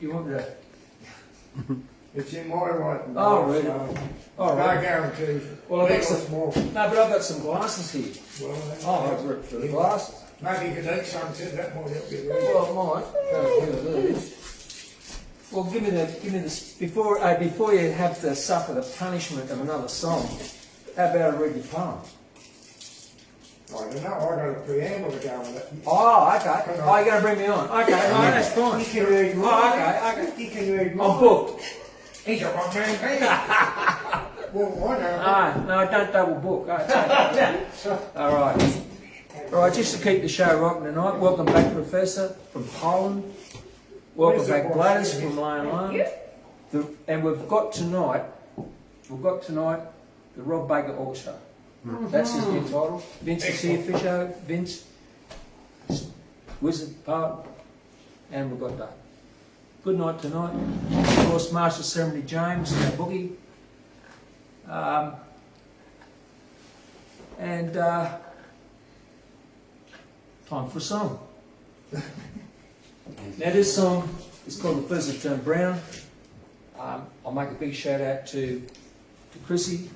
You want me to... It's in my writing. Oh, really? So, All no right. guarantees. Well, I've got That's some... more. No, but I've got some glasses here. Well, Oh, I've worked for the glasses. maybe you could eat some too, that might help you. Well, I might. Well, give me the before you have to suffer the punishment of another song. How about I read your poem? I don't know, I got a preamble to go with it. Oh, okay. Oh, you're going to bring me on? Okay, no, that's fine. You can read more. Oh, okay. You can read more. I'm booked. He's a one man band. Well, I know. Ah, no, I don't double book. Oh, all right. All right, just to keep the show rocking tonight, welcome back, Professor, from Poland. Welcome back, Gladys, from Lone Lone. And we've got tonight the Rob Baker Orchestra. That's his new title. Vince is here, Fisho, Vince, Wizard, Poet, and we've got Doug. Good night tonight. Of course, Master Ceremony James, our boogie. And time for a song. Now this song is called The Fields Have Turned Brown. I'll make a big shout out to Chrissy,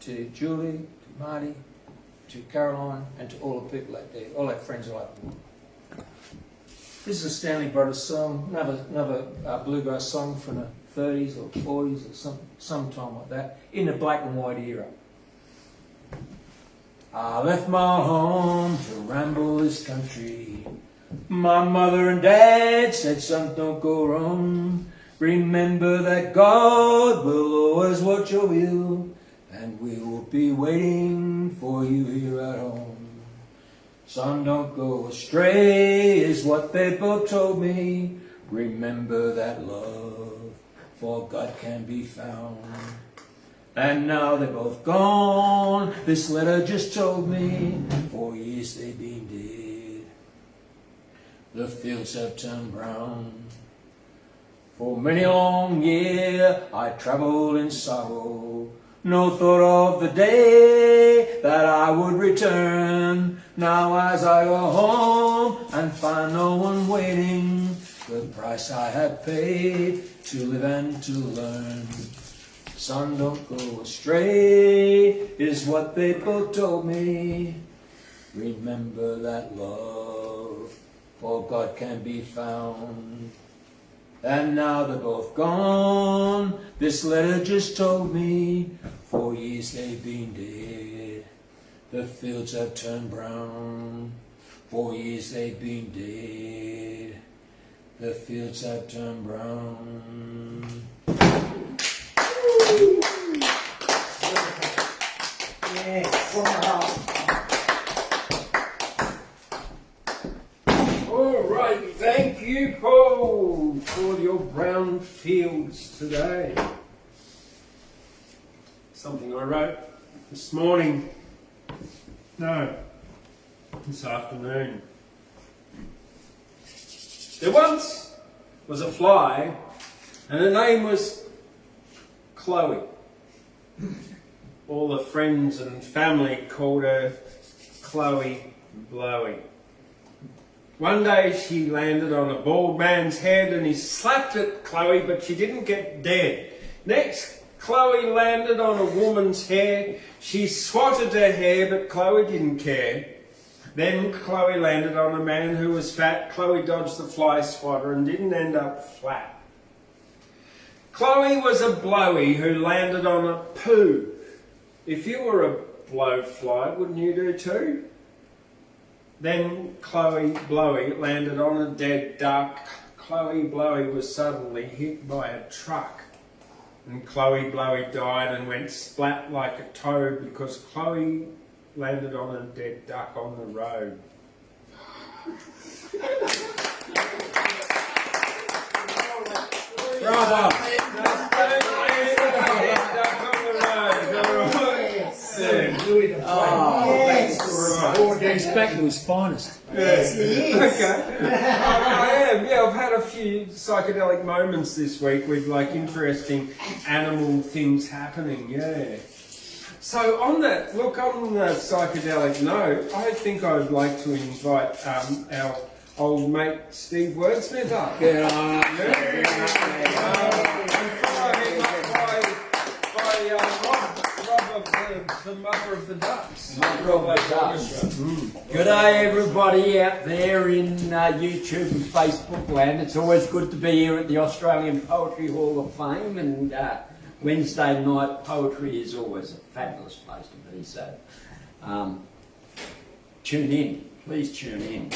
to Julie, to Marty, to Caroline, and to all the people out there, all our friends all out there. This is a Stanley Brothers song, another bluegrass song from the 30s or 40s or sometime like that, in the black and white era. I left my home to ramble this country. My mother and dad said, son, don't go wrong. Remember that God will always watch your will, and we will be waiting for you here at home. Son, don't go astray, is what they both told me. Remember that love for God can be found. And now they're both gone, this letter just told me, 4 years they've been dead. The fields have turned brown. For many a long year I travelled in sorrow, no thought of the day that I would return. Now as I go home and find no one waiting, the price I have paid to live and to learn. Son, don't go astray, is what they both told me. Remember that love for God can be found. And now they're both gone, this letter just told me, 4 years they've been dead. The fields have turned brown, 4 years they've been dead. The fields have turned brown. Yes. Wow. All right, thank you, Paul, for your brown fields today. Something I wrote this morning. No, this afternoon. There once was a fly, and her name was Chloe. All the friends and family called her Chloe Blowy. One day she landed on a bald man's head and he slapped at Chloe, but she didn't get dead. Next, Chloe landed on a woman's hair. She swatted her hair, but Chloe didn't care. Then Chloe landed on a man who was fat. Chloe dodged the fly swatter and didn't end up flat. Chloe was a blowy who landed on a poo. If you were a blowfly, wouldn't you do too? Then Chloe Blowy landed on a dead duck. Chloe Blowy was suddenly hit by a truck. And Chloe Blowy died and went splat like a toad because Chloe landed on a dead duck on the road. Bravo! He's back to his finest. Yes, he is. Okay. I am. Yeah, I've had a few psychedelic moments this week with like interesting animal things happening. Yeah. So on the psychedelic note, I think I would like to invite our old mate Steve Wordsmith up. Get And on. follow him up by Rob of the Mother of the Ducks. Good day, everybody out there in YouTube and Facebook land. It's always good to be here at the Australian Poetry Hall of Fame, and Wednesday night poetry is always a fabulous place to be. So tune in, please tune in.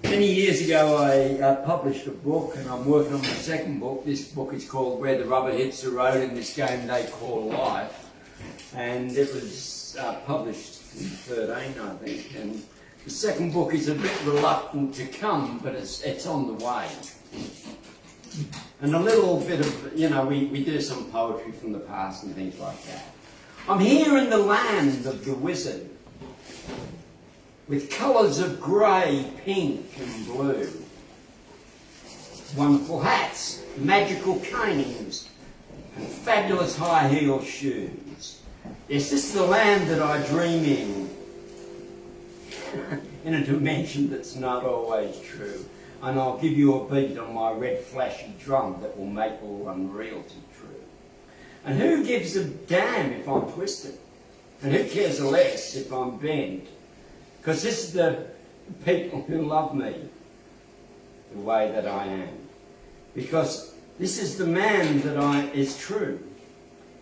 Many years ago I published a book, and I'm working on the second book. This book is called Where the Rubber Hits the Road in This Game They Call Life, and it was published in 13, I think, and the second book is a bit reluctant to come, but it's on the way. And a little bit of, we do some poetry from the past and things like that. I'm here in the land of the wizard, with colours of grey, pink and blue. Wonderful hats, magical canings, and fabulous high-heel shoes. Yes, this is the land that I dream in a dimension that's not always true. And I'll give you a beat on my red flashy drum that will make all unreality true. And who gives a damn if I'm twisted? And who cares less if I'm bent? Because this is the people who love me the way that I am. Because this is the man that is true.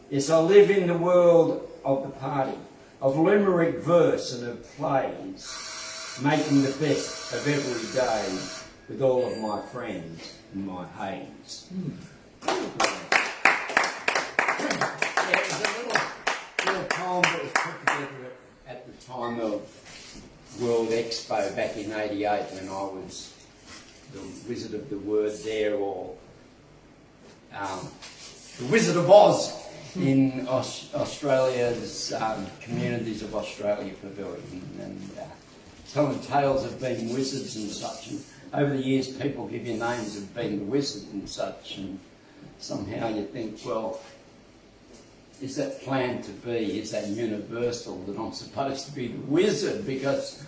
Yes, I live in the world of the party, of limerick verse and of plays, making the best of every day. with all of my friends in my haze. Yeah, it was a little poem that was put together at the time of World Expo back in '88 when I was the Wizard of the Word there, or the Wizard of Oz in Australia's Communities of Australia Pavilion, and telling tales of being wizards and such. And over the years, people give you names of being the wizard and such, and somehow you think, well, is that planned to be? Is that universal that I'm supposed to be the wizard? Because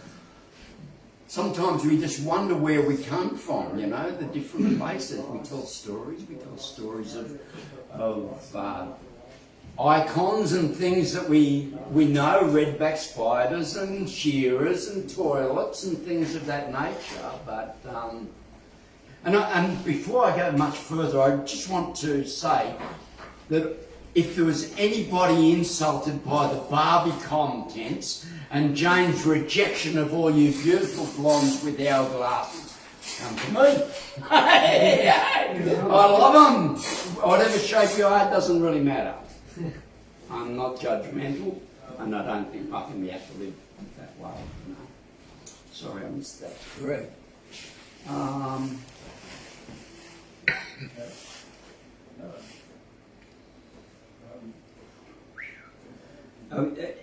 sometimes we just wonder where we come from, you know, the different places. We tell stories of icons and things that we know, redback spiders and shearers and toilets and things of that nature. But and before I go much further, I just want to say that if there was anybody insulted by the Barbie contents and Jane's rejection of all you beautiful blondes with hourglasses, come to me. I love them. Whatever shape you are, it doesn't really matter. I'm not judgmental, and I don't think I can have to live that way. No. Sorry, I missed that. Great.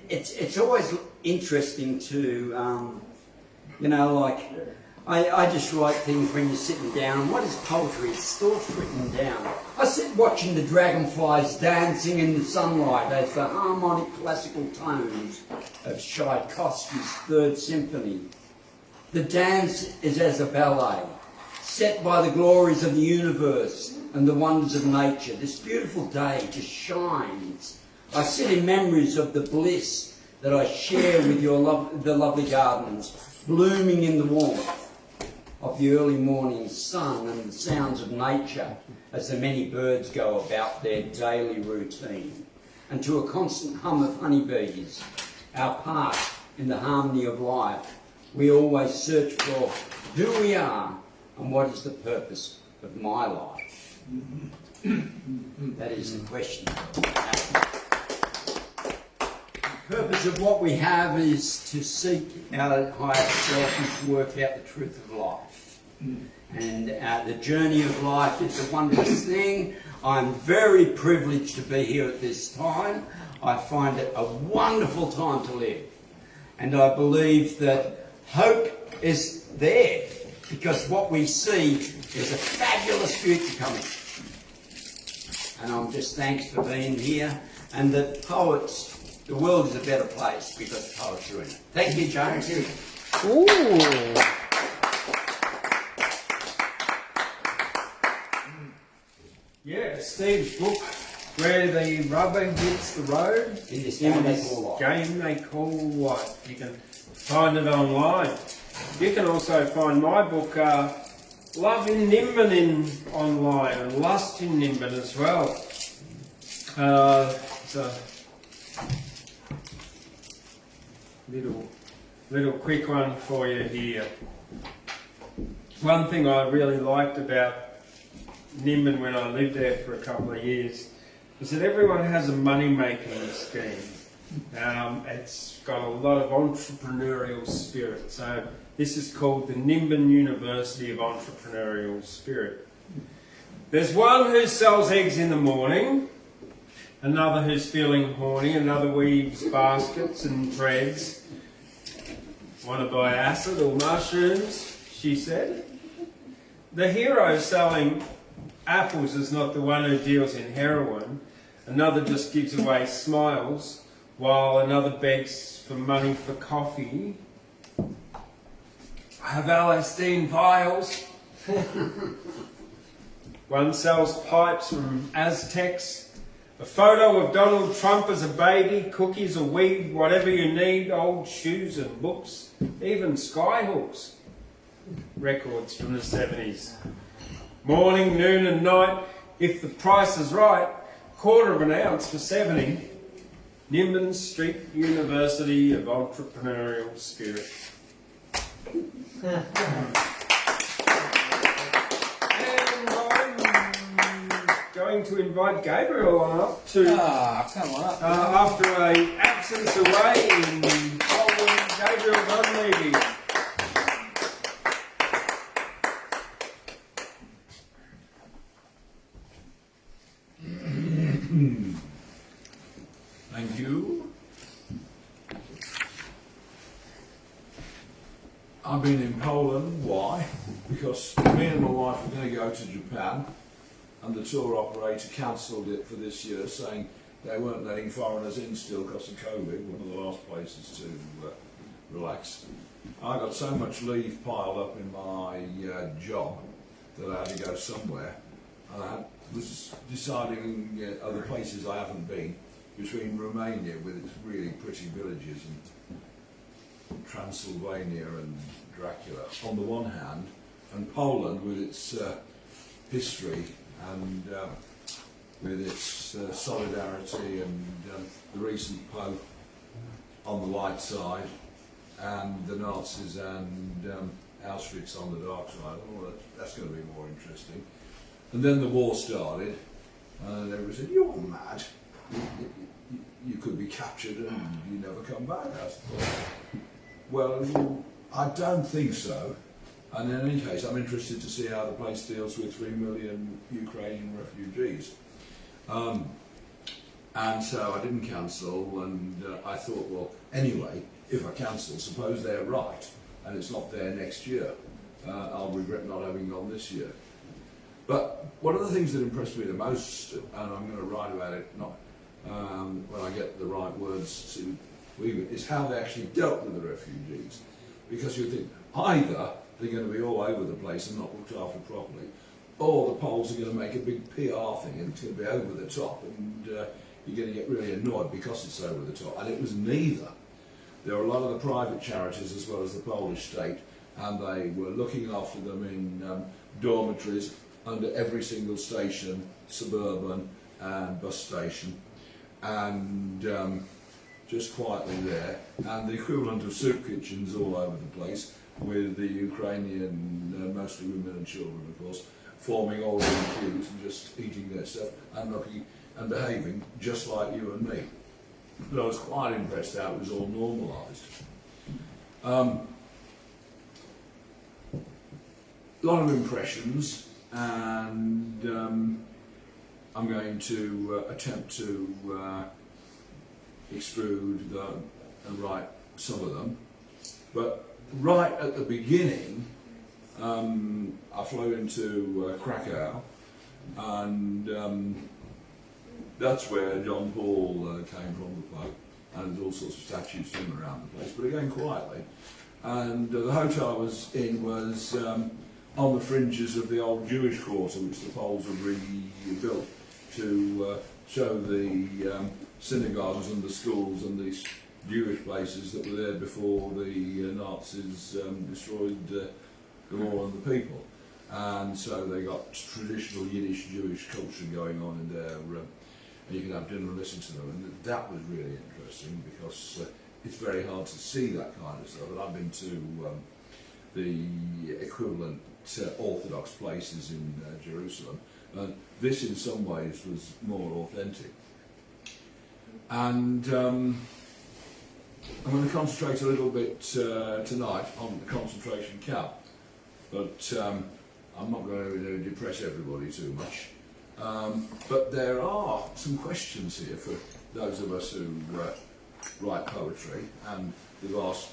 It's always interesting to, you know, like, I just write things when you're sitting down. What is poetry? It's thoughts written down. I sit watching the dragonflies dancing in the sunlight as the harmonic classical tones of Tchaikovsky's Third Symphony. The dance is as a ballet, set by the glories of the universe and the wonders of nature. This beautiful day just shines. I sit in memories of the bliss that I share with the lovely gardens, blooming in the warmth of the early morning sun and the sounds of nature as the many birds go about their daily routine. And to a constant hum of honeybees, our part in the harmony of life, we always search for who we are and what is the purpose of my life. That is the question. The purpose of what we have is to seek our higher self and to work out the truth of life. And the journey of life is a wondrous thing. I'm very privileged to be here at this time. I find it a wonderful time to live. And I believe that hope is there, because what we see is a fabulous future coming. And I'm just thanks for being here, and that poets, the world is a better place because poets are in it. Thank you, James. Ooh. Yeah, Steve's book, Where the Rubber Hits the Road. In this game they call life. Game they call life. You can find it online. You can also find my book, Love in Nimbin online, and Lust in Nimbin as well. It's a little quick one for you here. One thing I really liked about Nimbin when I lived there for a couple of years is that everyone has a money-making scheme. It's got a lot of entrepreneurial spirit. So this is called the Nimbin University of Entrepreneurial Spirit. There's one who sells eggs in the morning, another who's feeling horny, another weaves baskets and threads. Want to buy acid or mushrooms, she said. The hero selling apples is not the one who deals in heroin. Another just gives away smiles, while another begs for money for coffee. I have LSD in vials. One sells pipes from Aztecs. A photo of Donald Trump as a baby, cookies or weed, whatever you need, old shoes and books, even skyhooks. Records from the 70s. Morning, noon and night, if the price is right, quarter of an ounce for 70. Nimbin Street University of Entrepreneurial Spirit. going to invite Gabriel on up to, Come on up. after a absence away in Poland, Gabriel Donleavy. Thank you. I've been in Poland. Why? Because me and my wife were going to go to Japan, and the tour operator cancelled it for this year, saying they weren't letting foreigners in still because of COVID, one of the last places to relax. I got so much leave piled up in my job that I had to go somewhere, and I was deciding other places I haven't been, between Romania with its really pretty villages and Transylvania and Dracula on the one hand, and Poland with its history and with its solidarity and the recent Pope on the light side, and the Nazis and Auschwitz on the dark side. Oh, that's going to be more interesting. And then the war started, and everybody said, "You're mad. You could be captured and you never come back." I suppose. Well, I don't think so. And in any case, I'm interested to see how the place deals with 3 million Ukrainian refugees. And so I didn't cancel, and I thought, well, anyway, if I cancel, suppose they're right, and it's not there next year. I'll regret not having gone this year. But one of the things that impressed me the most, and I'm going to write about it not when I get the right words to weave it, is how they actually dealt with the refugees. Because you think either they're going to be all over the place and not looked after properly, or the Poles are going to make a big PR thing and it's going to be over the top, and you're going to get really annoyed because it's over the top. And it was neither. There were a lot of the private charities as well as the Polish state, and they were looking after them in dormitories under every single station, suburban and bus station, and just quietly there, and the equivalent of soup kitchens all over the place, with the Ukrainian, mostly women and children of course, forming all in queues and just eating their stuff and looking and behaving just like you and me. But I was quite impressed how it was all normalised. A lot of impressions, and I'm going to attempt to extrude and write some of them. But right at the beginning, I flew into Krakow, and that's where John Paul came from, the Pope, and there's all sorts of statues to him around the place, but again quietly. And the hotel I was in was on the fringes of the old Jewish quarter, which the Poles had rebuilt to show the synagogues and the schools and these Jewish places that were there before the Nazis destroyed them all and the people. And so they got traditional Yiddish Jewish culture going on in there, and you could have dinner and listen to them, and that was really interesting because it's very hard to see that kind of stuff. And I've been to the equivalent Orthodox places in Jerusalem, and this in some ways was more authentic. And I'm going to concentrate a little bit tonight on the concentration camp, but I'm not going to depress everybody too much. But there are some questions here for those of us who write poetry, and the vast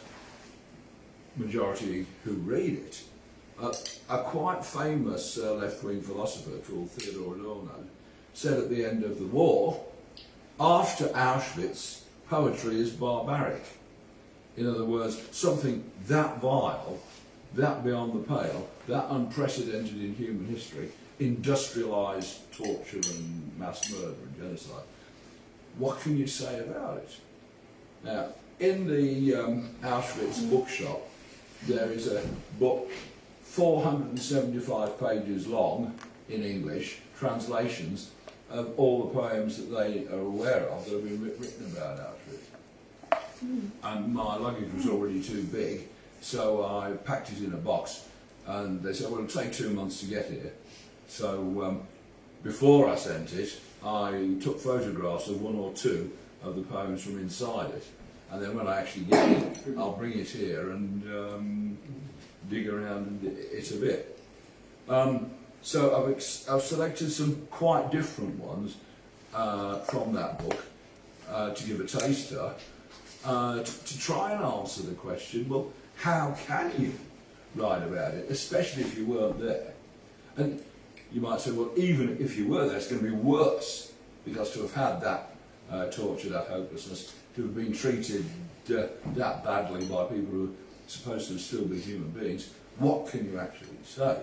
majority who read it. A quite famous left-wing philosopher called Theodore Adorno said at the end of the war, after Auschwitz, poetry is barbaric. In other words, something that vile, that beyond the pale, that unprecedented in human history, industrialised torture and mass murder and genocide. What can you say about it? Now, in the Auschwitz bookshop, there is a book 475 pages long in English, translations of all the poems that they are aware of that have been written about Auschwitz. And my luggage was already too big, so I packed it in a box, and they said, well, it'll take 2 months to get here. So before I sent it, I took photographs of one or two of the poems from inside it, and then when I actually get it, I'll bring it here and dig around it a bit. So I've selected some quite different ones from that book to give a taster, to try and answer the question, well, how can you write about it, especially if you weren't there? And you might say, well, even if you were there, it's going to be worse, because to have had that torture, that hopelessness, to have been treated that badly by people who are supposed to still be human beings, what can you actually say?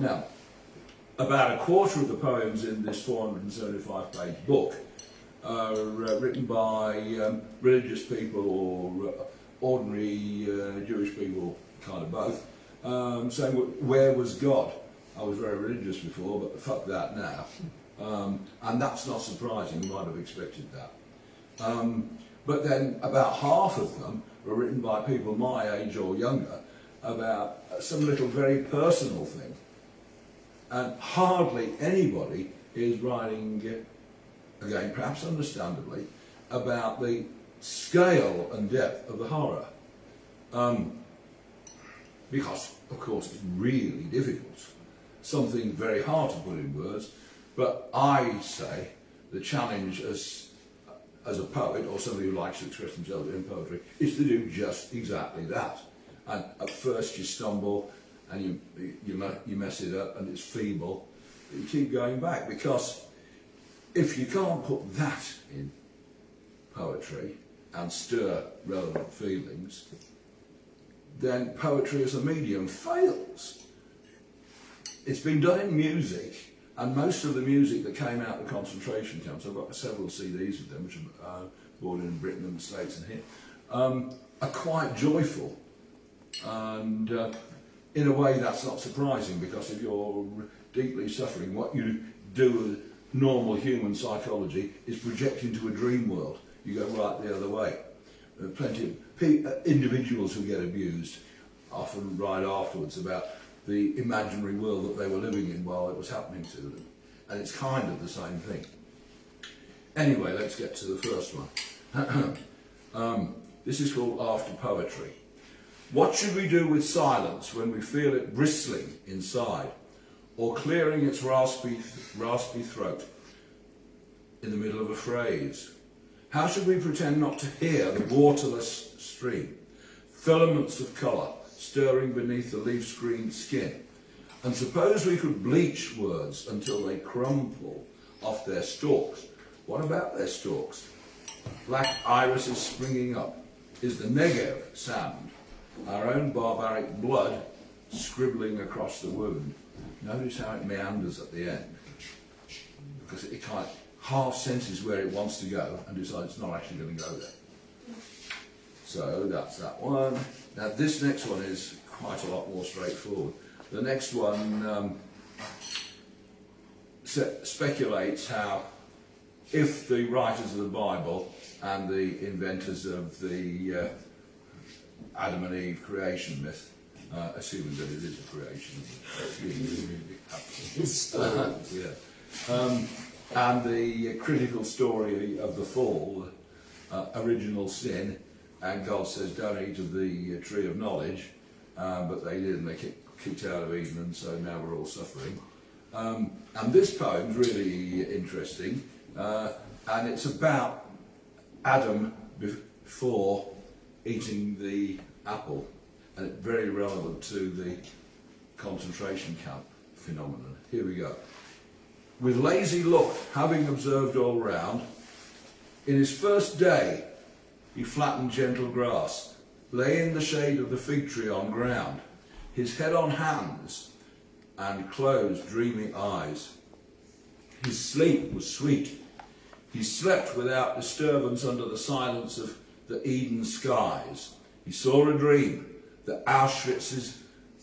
Now, about a quarter of the poems in this 475-page book are written by religious people or ordinary Jewish people, kind of both, saying, where was God? I was very religious before, but fuck that now. And that's not surprising, you might have expected that. But then about half of them were written by people my age or younger about some little very personal thing. And hardly anybody is writing, again, perhaps understandably, about the scale and depth of the horror. Because, of course, it's really difficult. Something very hard to put in words, but I say the challenge as a poet or somebody who likes to express themselves in poetry is to do just exactly that. And at first you stumble and you mess it up and it's feeble. You keep going back, because if you can't put that in poetry and stir relevant feelings, then poetry as a medium fails. It's been done in music, and most of the music that came out of the concentration camps, I've got several CDs of them, which are bought in Britain and the States and here, are quite joyful. And in a way that's not surprising, because if you're deeply suffering, what you do with normal human psychology is project into a dream world. You go right the other way. There are plenty of individuals who get abused often write afterwards about the imaginary world that they were living in while it was happening to them. And it's kind of the same thing. Anyway, let's get to the first one. This is called After Poetry. What should we do with silence when we feel it bristling inside, or clearing its raspy throat in the middle of a phrase? How should we pretend not to hear the waterless stream, filaments of colour stirring beneath the leaf-screened skin? And suppose we could bleach words until they crumple off their stalks. What about their stalks? Black irises springing up. Is the Negev sound our own barbaric blood scribbling across the wound? Notice how it meanders at the end, because it kind of half senses where it wants to go and decides it's not actually going to go there. So that's that one. Now this next one is quite a lot more straightforward. The next one speculates how, if the writers of the Bible and the inventors of the Adam and Eve creation myth, assuming that it is a creation, and the critical story of the fall, original sin, and God says don't eat of the tree of knowledge, but they did, and they kicked out of Eden, and so now we're all suffering. And this poem's really interesting, and it's about Adam before eating the apple, and it's very relevant to the concentration camp phenomenon. Here we go. With lazy look, having observed all round, in his first day he flattened gentle grass, lay in the shade of the fig tree on ground, his head on hands and closed dreamy eyes. His sleep was sweet. He slept without disturbance under the silence of the Eden skies. He saw a dream, that Auschwitz's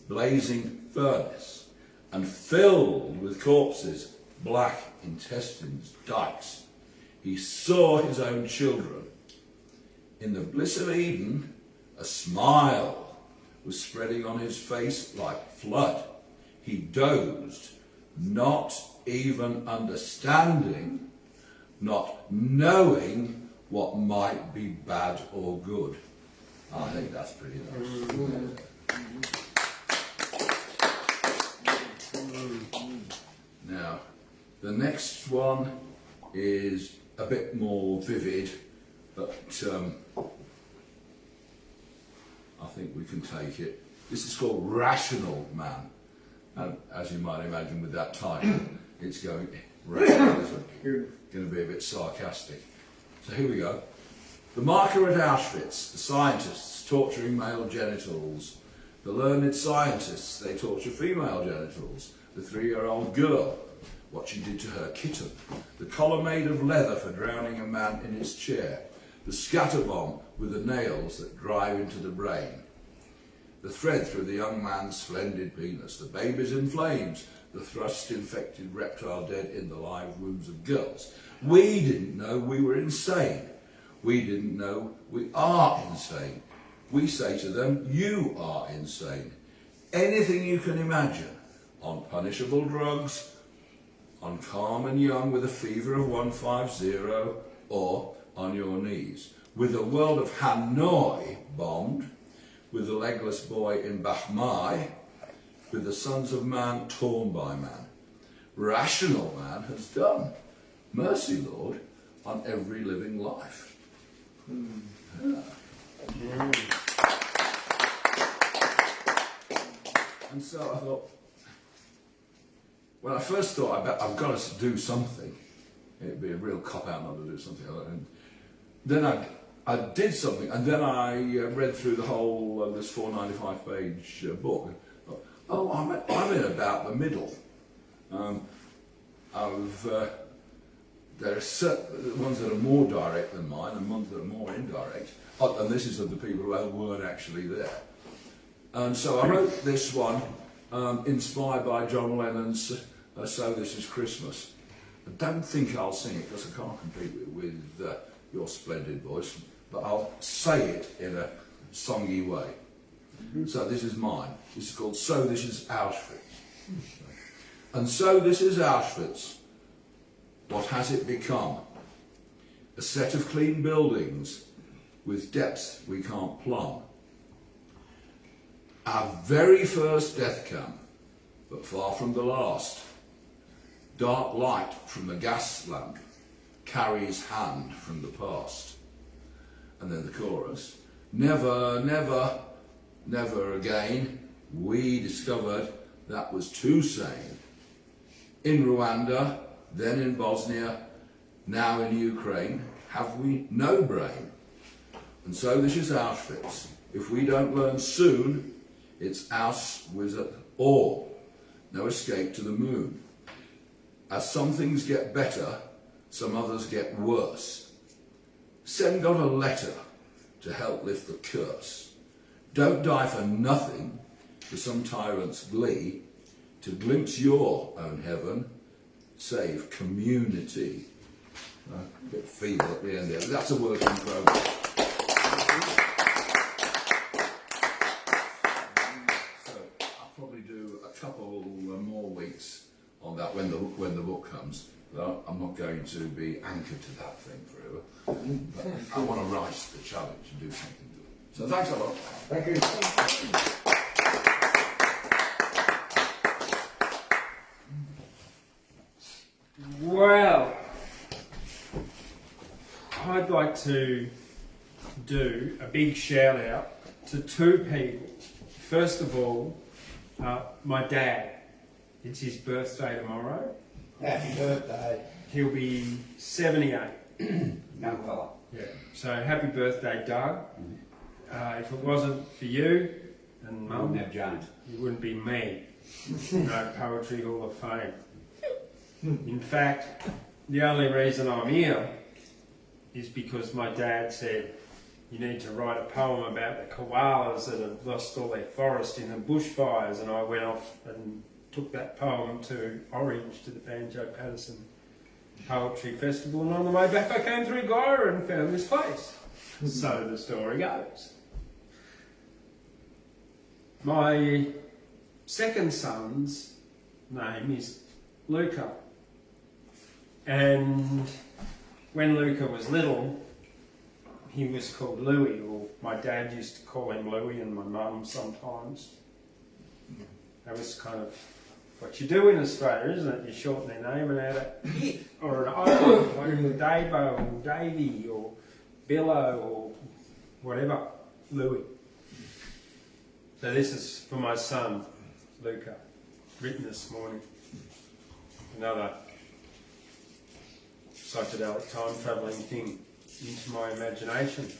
blazing furnace, and filled with corpses, black intestines, dikes. He saw his own children. In the bliss of Eden, a smile was spreading on his face like flood. He dozed not even understanding, not knowing what might be bad or good. I think that's pretty nice. Now, the next one is a bit more vivid, but I think we can take it. This is called Rational Man. And as you might imagine with that title, it's going to be a bit sarcastic. So here we go. The marker at Auschwitz, the scientists torturing male genitals. The learned scientists, they torture female genitals. The 3-year-old girl, what she did to her kitten. The collar made of leather for drowning a man in his chair. The scatter bomb with the nails that drive into the brain. The thread through the young man's splendid penis. The babies in flames. The thrust-infected reptile dead in the live wombs of girls. We didn't know we were insane. We didn't know we are insane. We say to them, you are insane. Anything you can imagine. On punishable drugs, on calm and young with a fever of 150, or on your knees. With the world of Hanoi bombed, with the legless boy in Bahmai, with the sons of man torn by man. Rational man has done. Mercy, Lord, on every living life. Yeah. And so I thought, when I first thought, I've got to do something. It'd be a real cop-out not to do something like that. And then I did something, and then I read through the whole, this 495-page book. Oh, I'm in about the middle. There are certain ones that are more direct than mine, and ones that are more indirect. Oh, and this is of the people who weren't actually there. And so I wrote this one, inspired by John Lennon's So This Is Christmas. I don't think I'll sing it because I can't compete with your splendid voice, but I'll say it in a songy way. So this is mine. This is called So This Is Auschwitz. And so this is Auschwitz. What has it become? A set of clean buildings with depths we can't plumb. Our very first death camp, but far from the last. Dark light from the gas lamp carries hand from the past. And then the chorus. Never, never, never again we discovered that was too sane. In Rwanda, then in Bosnia, now in Ukraine, have we no brain? And so this is Auschwitz. If we don't learn soon, it's Auschwitz or no escape to the moon. As some things get better, some others get worse. Send God a letter to help lift the curse. Don't die for nothing, for some tyrant's glee. To glimpse your own heaven, save community. A bit feeble at the end there, but that's a work in progress. So I'll probably do a couple more weeks on that when the book comes. But I'm not going to be anchored to that thing forever. But I want to rise to the challenge and do something good. So thanks a lot. Thank you. Well, I'd like to do a big shout out to two people. First of all, my dad. It's his birthday tomorrow. Happy birthday. He'll be 78. Young fella. Yeah. So happy birthday, Doug. If it wasn't for you and I wouldn't Mum, have Jones. it wouldn't be me. No Poetry Hall of Fame. In fact, the only reason I'm here is because my dad said, you need to write a poem about the koalas that have lost all their forest in the bushfires, and I went off and took that poem to Orange, to the Banjo Patterson Poetry Festival, and on the way back I came through Gardiner and found this place. So the story goes. My second son's name is Luca. And when Luca was little, he was called Louis, or my dad used to call him Louis, and my mum sometimes. That was kind of what you do in Australia, isn't it? You shorten their name and add a or an O, like Davo or Davy or Billo or whatever, Louis. So this is for my son, Luca, written this morning. Another psychedelic time travelling thing into my imagination.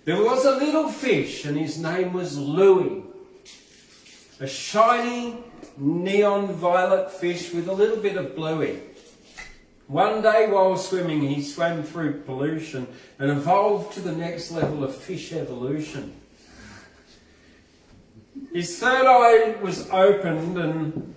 There was a little fish and his name was Louis. A shiny neon violet fish with a little bit of bluey. One day while swimming he swam through pollution and evolved to the next level of fish evolution. His third eye was opened and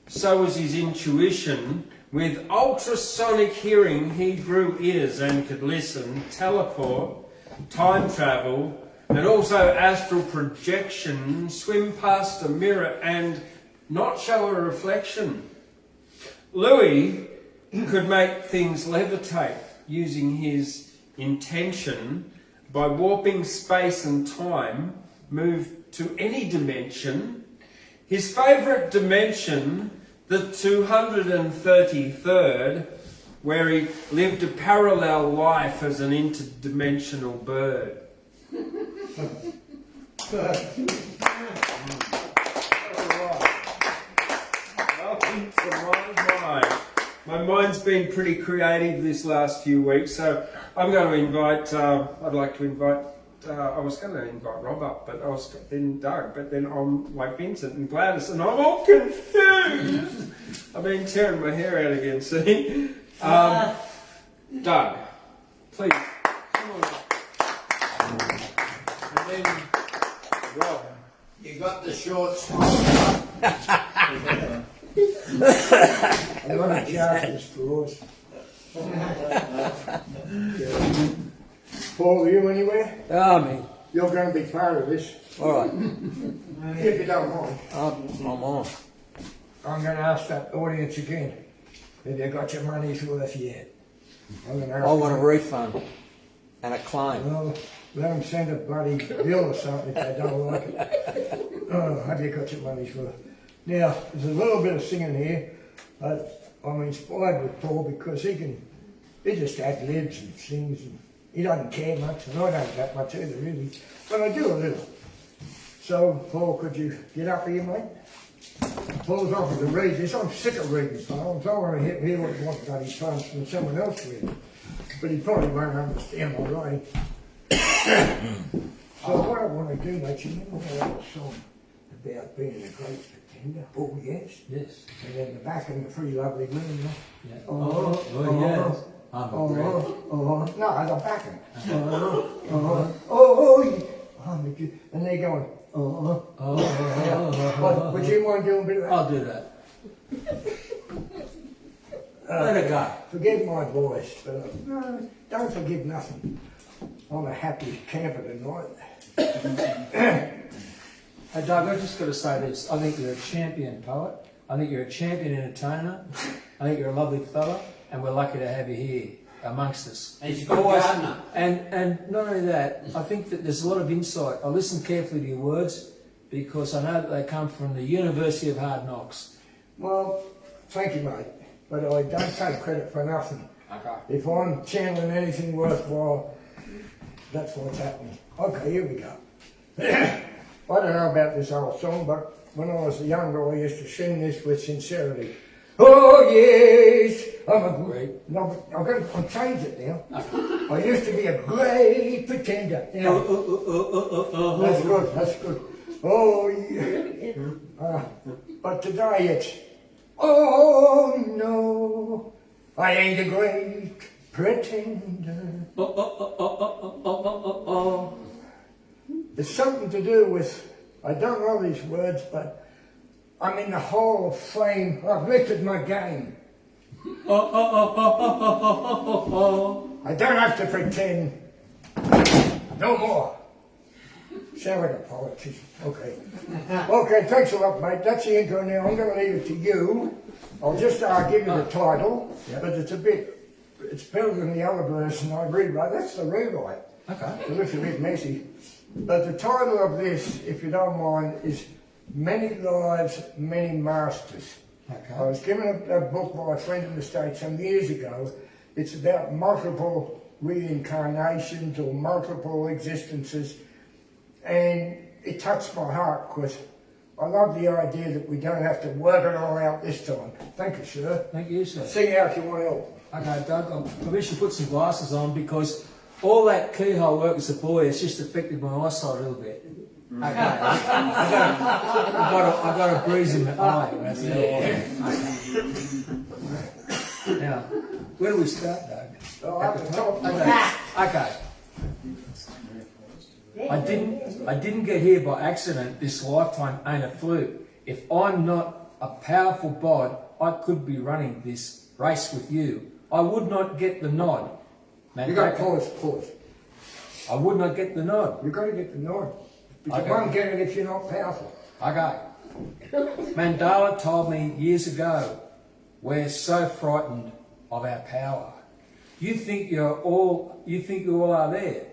so was his intuition. With ultrasonic hearing he grew ears and could listen, teleport, time travel, and also astral projection, swim past a mirror and not show a reflection. Louis could make things levitate using his intention by warping space and time, move to any dimension. His favourite dimension, the 233rd, where he lived a parallel life as an interdimensional bird. Welcome to my mind. My mind's been pretty creative this last few weeks, so I'm going to invite, I was going to invite Rob up, but then Doug, but then I'm like Vincent and Gladys, and I'm all confused. I've been tearing my hair out again, see? Doug, please, come on up. And then Rob. You got the shorts. I'm going to charge the straws. Paul, are you anywhere? Me. You're going to be part of this. All right. If you don't mind. I'm on. I'm going to ask that audience again. Have you got your money's worth yet? I'm going to ask I want a refund and a claim. Well, let them send a bloody bill or something if they don't like it. Oh, have you got your money's worth? Now, there's a little bit of singing here. I'm inspired with Paul because he just ad-libs and sings, and he doesn't care much, and I don't that much either, really. But I do a little. So, Paul, could you get up here, mate? Paul's offered to read this. I'm sick of reading poems. I want to hear what bloody poems from someone else read. But he probably won't understand my writing. So what I want to do, mate, you remember that old song about being a great pretender? Oh, yes. Yes. And then the back and the three lovely women. Yeah. Oh, yes. I'm a no, the back end. And they're going, yeah. Would you mind doing a bit of that? I'll do that. Let it go. Forgive my voice, but don't forgive nothing. I'm a happy camper tonight. Hey, Doug, I've just got to say this. I think you're a champion poet. I think you're a champion entertainer. I think you're a lovely fella, and we're lucky to have you here amongst us. He's a good gardener. And not only that, I think that there's a lot of insight. I listen carefully to your words because I know that they come from the University of Hard Knocks. Well, thank you, mate. But I don't take credit for nothing. Okay. If I'm channeling anything worthwhile, that's what's happening. Okay, here we go. I don't know about this old song, but when I was younger, I used to sing this with sincerity. Oh yes, I'm a great. No, I'll change it now. I used to be a great pretender. Now, that's good. That's good. Oh yeah. But today it's. Oh no, I ain't a great pretender. It's something to do with, I don't know these words, but I'm in the Hall of Fame. I've lifted my game. I don't have to pretend. No more. Sound like a politician. Okay. Okay, thanks a lot, mate. That's the intro now. I'm going to leave it to you. I'll just give you the title, but it's better than the other version I read, right? That's the rewrite. Okay. It looks a bit messy. But the title of this, if you don't mind, is Many Lives, Many Masters. Okay. I was given a book by a friend in the States some years ago. It's about multiple reincarnations or multiple existences. And it touched my heart because I love the idea that we don't have to work it all out this time. Thank you, sir. Thank you, sir. See you out if you want help. Okay, Doug, I probably should put some glasses on because all that keyhole work as a boy has just affected my eyesight a little bit. Okay, I got a breeze in my eye. That's it. Now, where do we start, Doug? Oh, at the top. Okay. I didn't get here by accident. This lifetime ain't a fluke. If I'm not a powerful bod, I could be running this race with you. I would not get the nod. You got to pause. I would not get the nod. You got to get the nod. But you Okay. won't get it if you're not powerful. Okay. Mandela told me years ago, we're so frightened of our power. You think you all are there.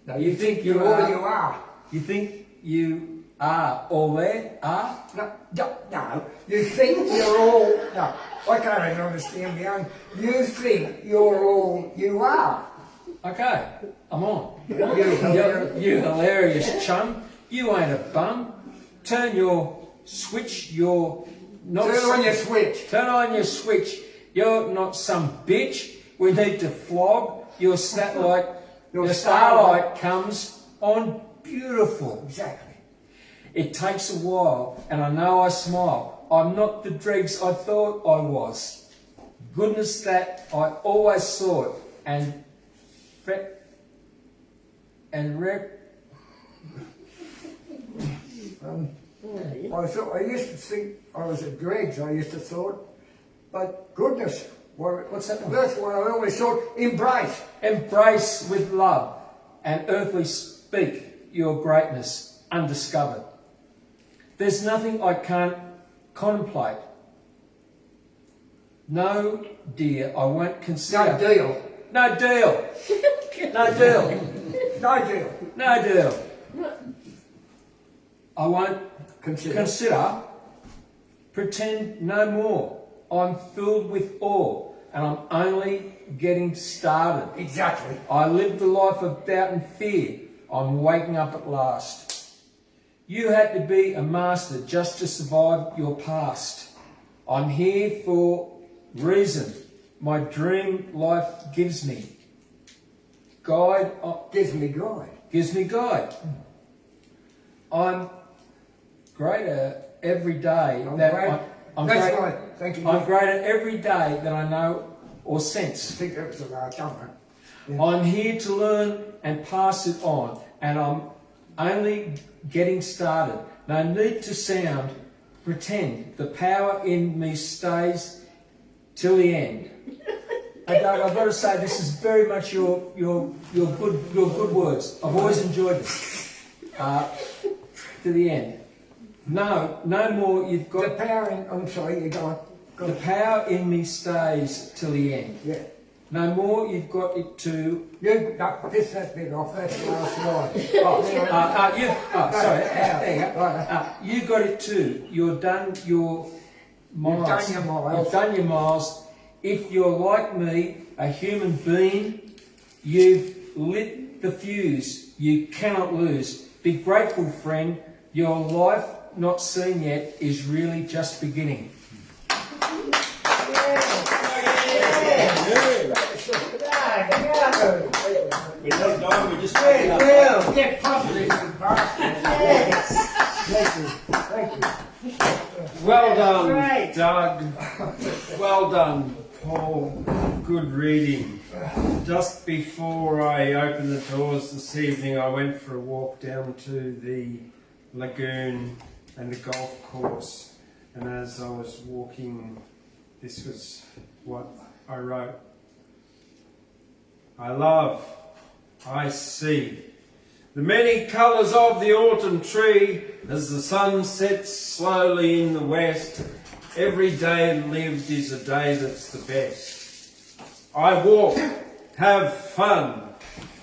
No, you think you're all you are. You think you are all there? Are? No. You think you're all. No, I can't even understand my own. You think you're all you are. Okay, I'm on. You hilarious chum. You ain't a bum. Turn your switch. You're not. Turn on your switch. Turn on your switch. You're not some bitch. We need to flog your satellite. Your starlight comes on beautiful. Exactly. It takes a while, and I know I smile. I'm not the dregs I thought I was. Goodness that I always saw it, and I used to think I was a dregs, I used to thought. But goodness, what's that one? that's what I always thought. Embrace. Embrace with love, and earthly speak your greatness undiscovered. There's nothing I can't contemplate. No, dear, I won't consider. No deal. No deal. No deal. No deal. No deal. I won't Consider. Pretend no more. I'm filled with awe, and I'm only getting started. Exactly. I lived a life of doubt and fear. I'm waking up at last. You had to be a master just to survive your past. I'm here for reason. My dream life gives me guide. Gives me guide. Gives me guide. I'm greater every day. That's right. Thank you. I'm greater every day than I know or I sense. think that was the last one. I'm here to learn and pass it on, and I'm only getting started. No need to sound, pretend. The power in me stays till the end. Hey Doug, I've got to say this is very much your good words. I've always enjoyed this. To the end. No more. You've got The power in. I'm sorry, you go on. the power in me stays till the end. Yeah. No more. You've got it to. You piss that bit off. That's the last line. Sorry. There you go. You got it too. You've done your miles. You've done your miles. You've done your miles. If you're like me, a human being, you've lit the fuse. You cannot lose. Be grateful, friend. Your life, not seen yet, is really just beginning. We're not done, we're just Well, get positive, you bastard. Thank you. Thank you. Well done, Right. Doug. Well done, Paul. Good reading. Just before I opened the doors this evening, I went for a walk down to the lagoon and the golf course. And as I was walking, this was what I wrote. I love, I see the many colours of the autumn tree as the sun sets slowly in the west. Every day lived is a day that's the best. I walk, have fun,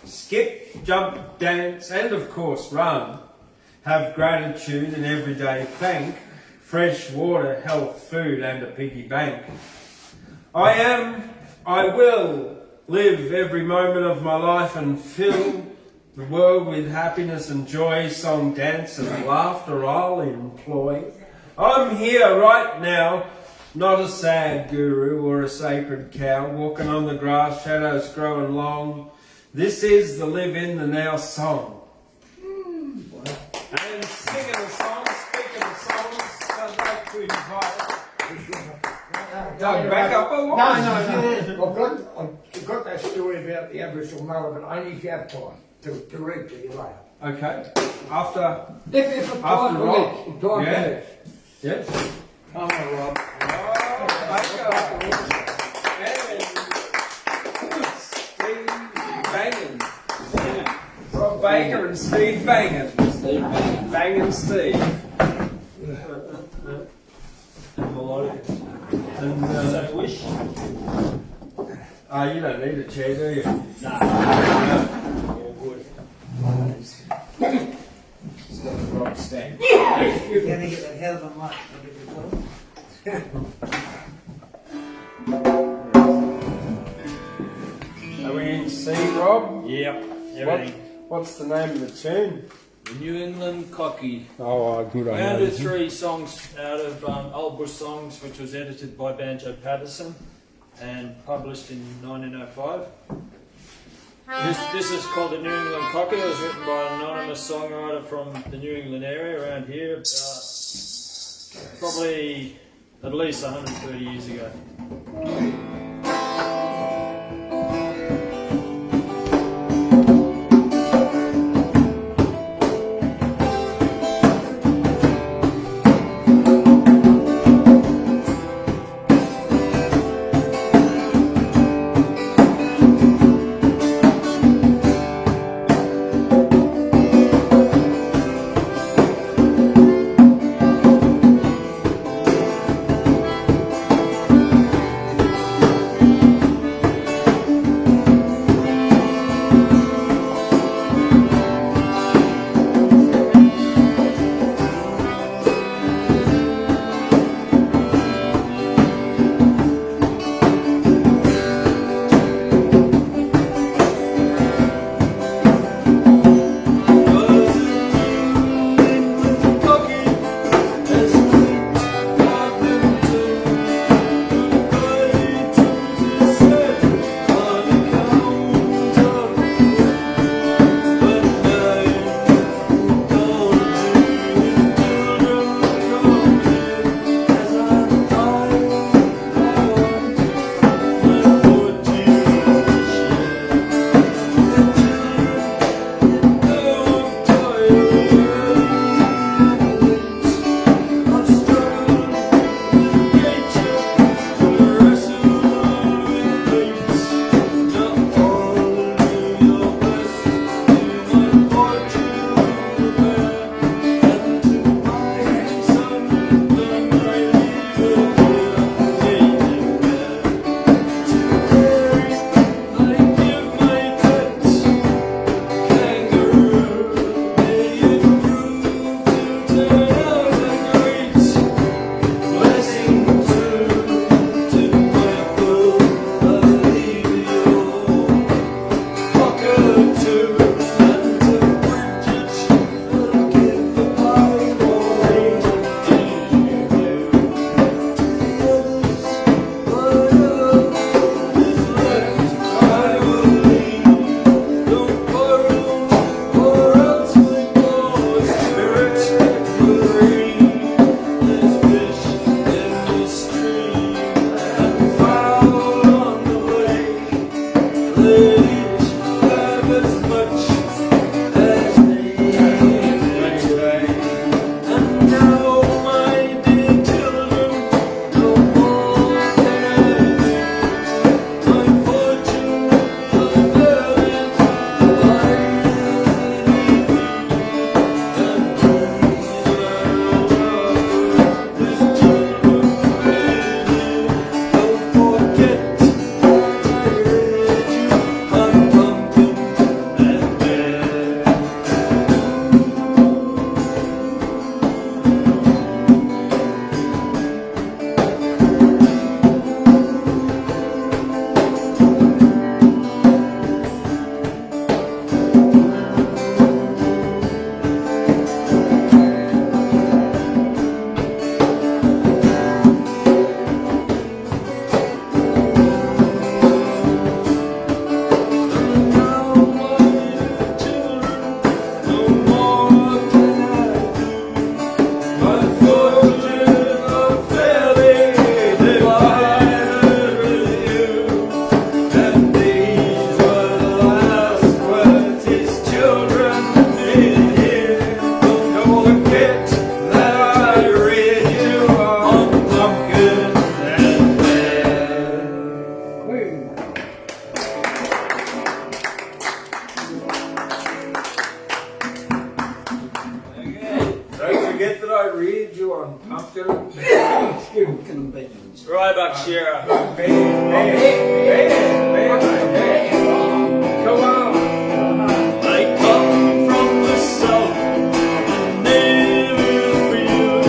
skip, jump, dance, and of course run. Have gratitude and everyday thank, fresh water, health, food, and a piggy bank. I will live every moment of my life and fill the world with happiness and joy, song, dance, and laughter I'll employ. I'm here right now, not a sad guru or a sacred cow, walking on the grass, shadows growing long. This is the live in the now song. And singing the song, speaking the songs, I'd like to invite Doug back up a lot. No. I've got that story about the Aboriginal mother, but only if you have time to read to you later. Okay. After If After time Rob. permits, time Yeah. permits. yes. Come on, Rob. Rob Baker and Steve Bangin. Steve Bangin. Bangin' Steve. And, So wish. you don't need a chair, do you? All good. Rob stand. You're gonna get that hell of a much. Are we in C, Rob? Yep. Everything. What's the name of the tune? The New England Cocky. Oh, good We're going to do 3 songs out of Old Bush Songs, which was edited by Banjo Patterson and published in 1905. This is called the New England Cocky. It was written by an anonymous songwriter from the New England area around here, probably at least 130 years ago. forget that I reared you on pumpkin and Pumpkin and beans. Rybuck Shearer. Come on. I come from the south, and never for you.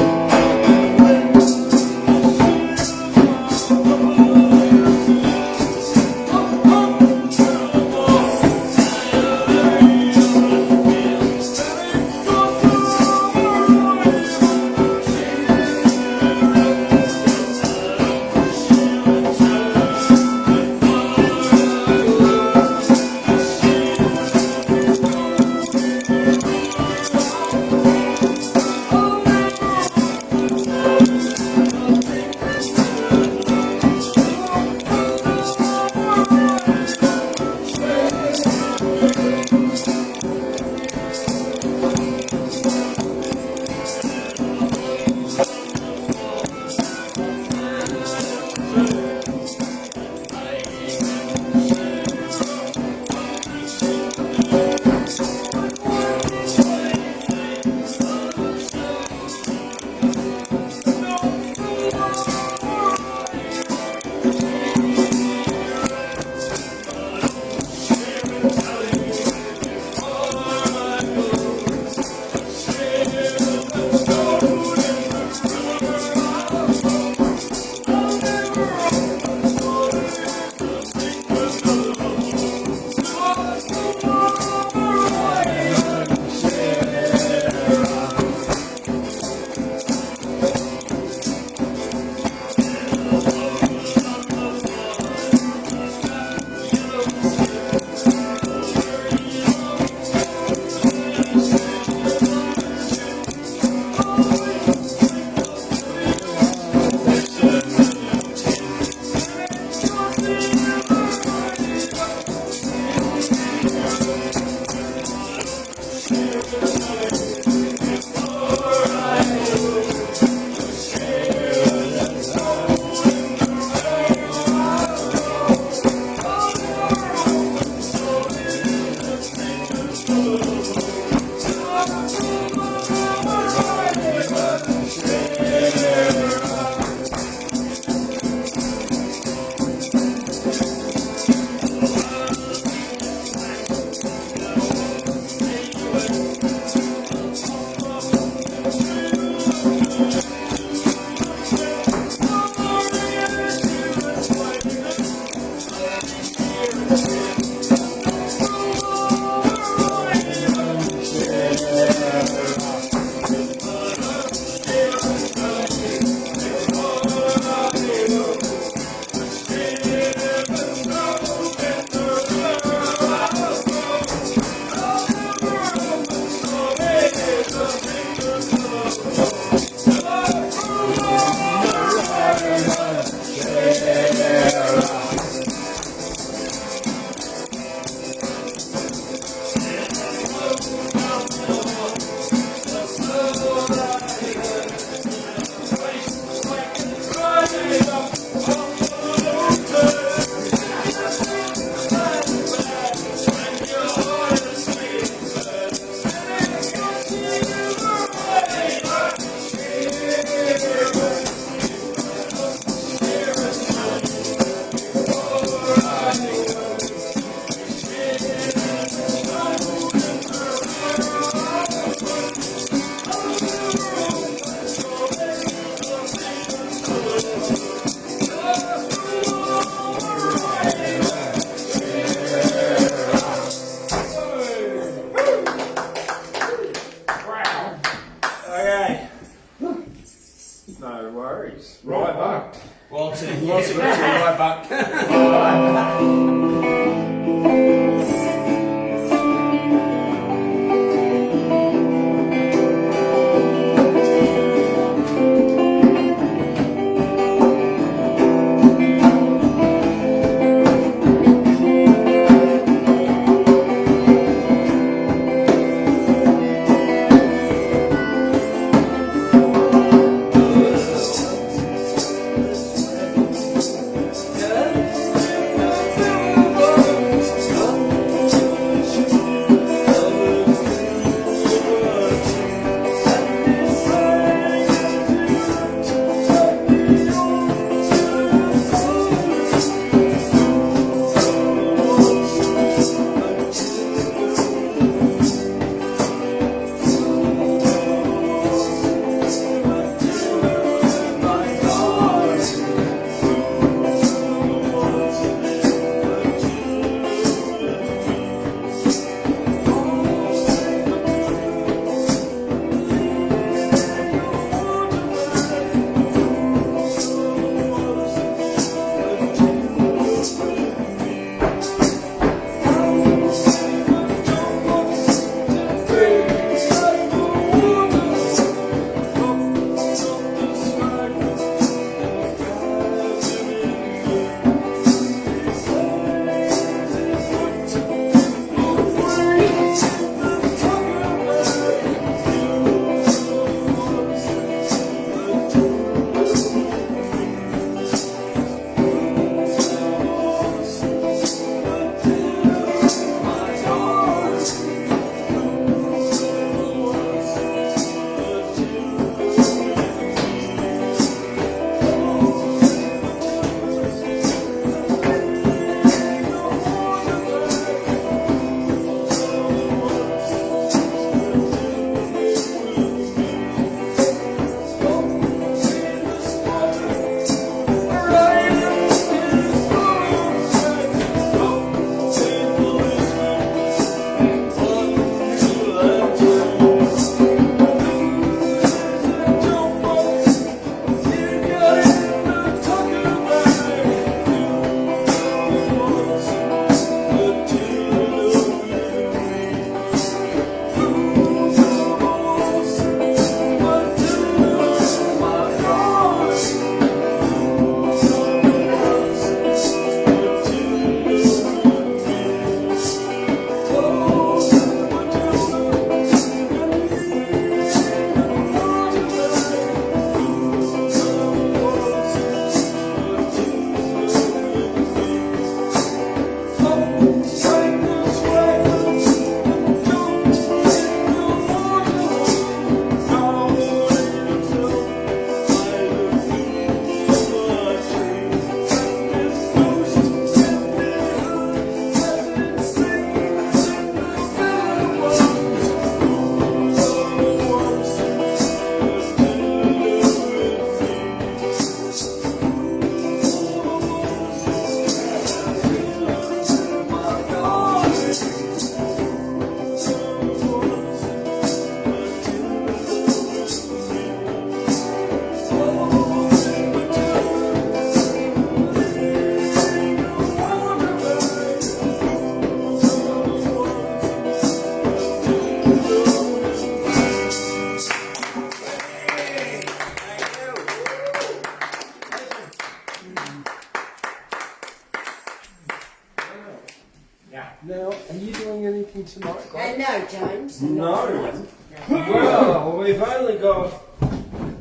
No, James. No. Well, we've only got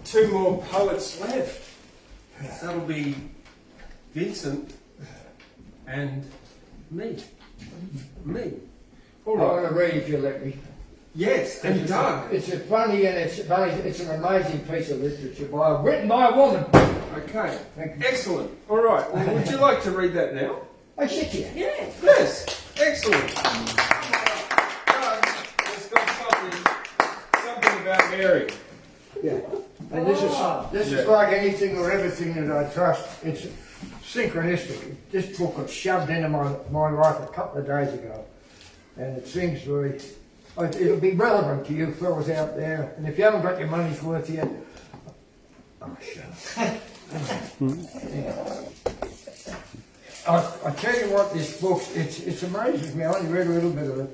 2 more poets left. That'll be Vincent and me. All right. I want to read if you let me. Yes, and Doug. It's a funny and it's an amazing piece of literature written by a woman. Okay, Thank you. excellent. All right, well, would you like to read that now? I sit here. Yeah. Yes, excellent. Doug has got something about Mary. Yeah. And this is like anything or everything that I trust. It's synchronistic. This book was shoved into my life a couple of days ago. And it seems very, it'll be relevant to you fellas out there. And if you haven't got your money's worth yet, oh, shut up. Yeah. I tell you what, this book, it amazes me. I only read a little bit of it.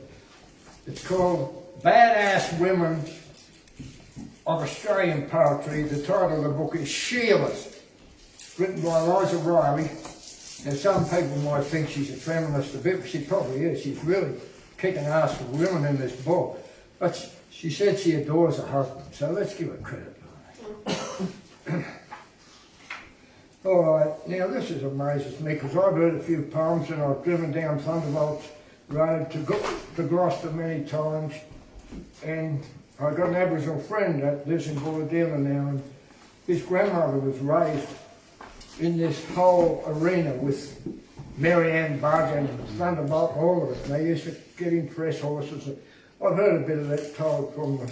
It's called Badass Women of Australian Poetry. The title of the book is Sheilas, written by Eliza Riley. Now, some people might think she's a feminist a bit, but she probably is. She's really kicking ass for women in this book. But she said she adores her husband, so let's give her credit. All right, now this is amazes me because I've heard a few poems and I've driven down Thundercloud Road to Gloucester many times, and I've got an Aboriginal friend that lives in Gardiner now, and his grandmother was raised in this whole arena with Mary Ann Bug and Thunderbolt and all of it. And they used to get in press horses. I've heard a bit of that told from the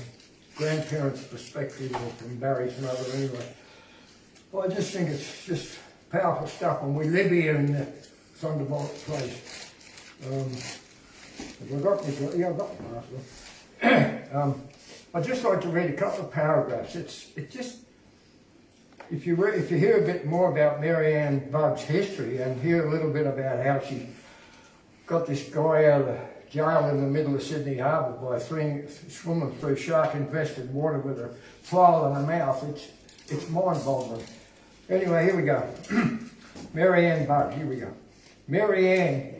grandparents' perspective or from Barry's mother anyway. I just think it's just powerful stuff, and we live here in the Thunderbolt place. Have I got my, yeah, I've got my last one. I'd just like to read a couple of paragraphs. It just, if you hear a bit more about Mary Ann Bug's history and hear a little bit about how she got this guy out of jail in the middle of Sydney Harbour by swimming through shark-infested water with a file in her mouth, it's mind-boggling. Anyway, here we go. Mary Ann Bug, here we go. Mary Ann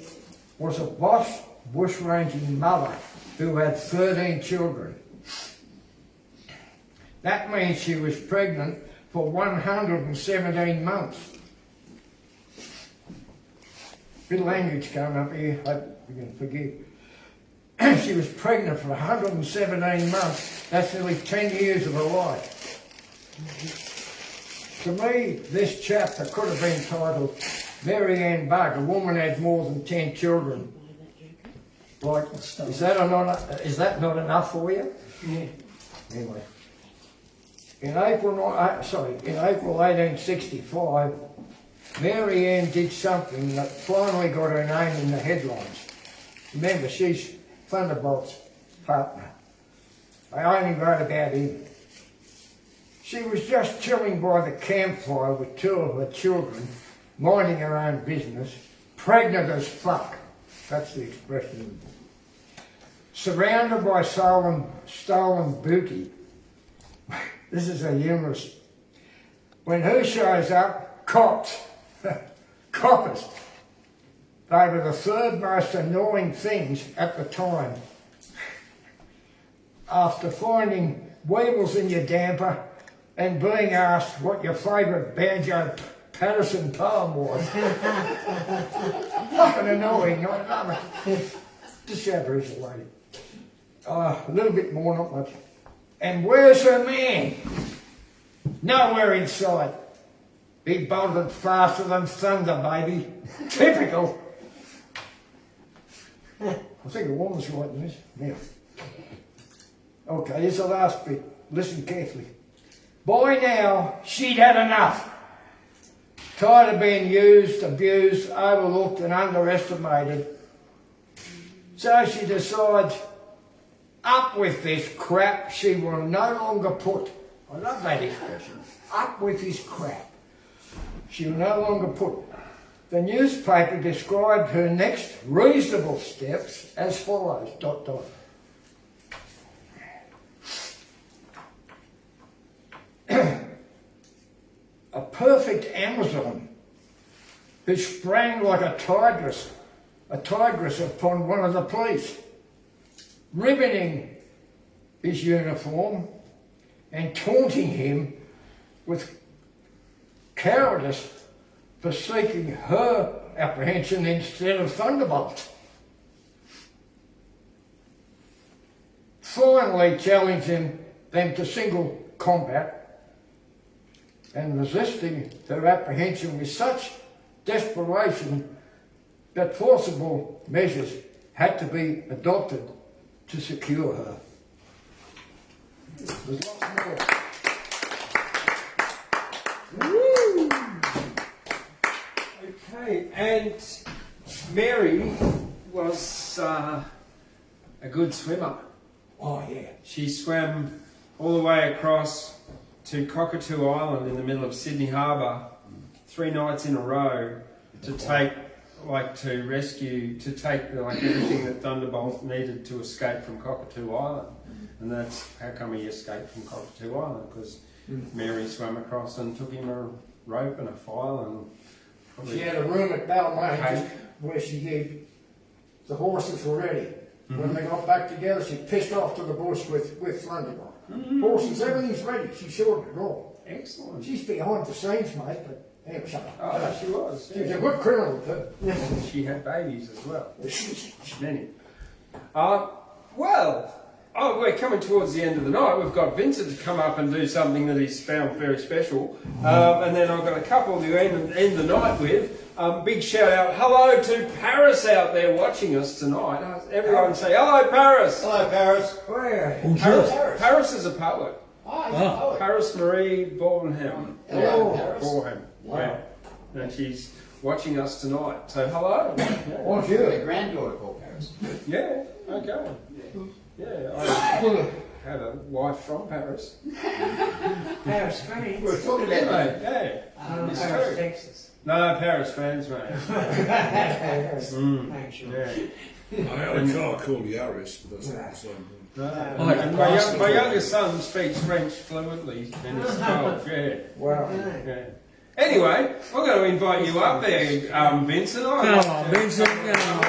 was a boss bushranging mother who had 13 children. That means she was pregnant for 117 months. Bit of language coming up here, hope you can forgive. She was pregnant for 117 months. That's nearly 10 years of her life. To me, this chapter could have been titled Mary Ann Bug, a woman had more than 10 children. Like, is that not enough for you? Yeah. Anyway. In April 1865, Mary Ann did something that finally got her name in the headlines. Remember, she's Thunderbolt's partner. I only wrote about him. She was just chilling by the campfire with 2 of her children, minding her own business, pregnant as fuck. That's the expression. Surrounded by stolen booty. This is a humorous. When who shows up? Cops. Coppers. They were the 3rd most annoying things at the time. After finding weevils in your damper and being asked what your favourite Banjo Patterson poem was. Fucking annoying, I love it. Just shout her as a lady. A little bit more, not much. And where's her man? Nowhere in sight. He bolted faster than thunder, baby. Typical. I think a woman's writing this. Yeah. Okay, here's the last bit. Listen carefully. By now, she'd had enough. Tired of being used, abused, overlooked and underestimated. So she decides, up with this crap, she will no longer put. I love that expression. Up with this crap. She will no longer put. The newspaper described her next reasonable steps as follows, ... A perfect Amazon who sprang like a tigress upon one of the police. ribboning his uniform and taunting him with cowardice for seeking her apprehension instead of Thunderbolt. Finally challenging them to single combat and resisting their apprehension with such desperation that forcible measures had to be adopted to secure her. There's lots more. Woo! Okay, and Mary was a good swimmer. Oh yeah. She swam all the way across to Cockatoo Island in the middle of Sydney Harbour 3 nights in a row to take everything that Thunderbolt needed to escape from Cockatoo Island. And that's how come he escaped from Cockatoo Island, because Mary swam across and took him a rope and a file and She had a room at Balmain Cake. where she gave the horses were ready. When they got back together, she pissed off to the bush with Thunderbolt. Horses, everything's ready. She showed it all. Excellent. She's behind the scenes, mate, but anyway, shut up. Oh, she was. She was a good criminal, too. She had babies as well. Many. We're coming towards the end of the night. We've got Vincent to come up and do something that he's found very special. And then I've got a couple to end the night with. Big shout out, hello to Paris out there watching us tonight. Everyone say, hello Paris. Hello, Paris. Where? Paris is a poet. Oh, Paris Marie Bornham. Hello, Paris. Bornham. Wow. Yeah. And she's watching us tonight. So hello. What's My you? granddaughter called Paris. Yeah, okay. Yeah, I had a wife from Paris. Paris, France. We're talking Yeah, about mate, yeah. It's Paris, true. Texas. No, Paris fans, mate. Paris. Mm. Thanks, sure. Yeah. I had a car called Yaris, but that's not the same thing. No. like And a my youngest son speaks French fluently, and he's 12, yeah. Wow. Yeah. Anyway, I'm going to invite you up there, Vincent. Come on, Vincent. Come on.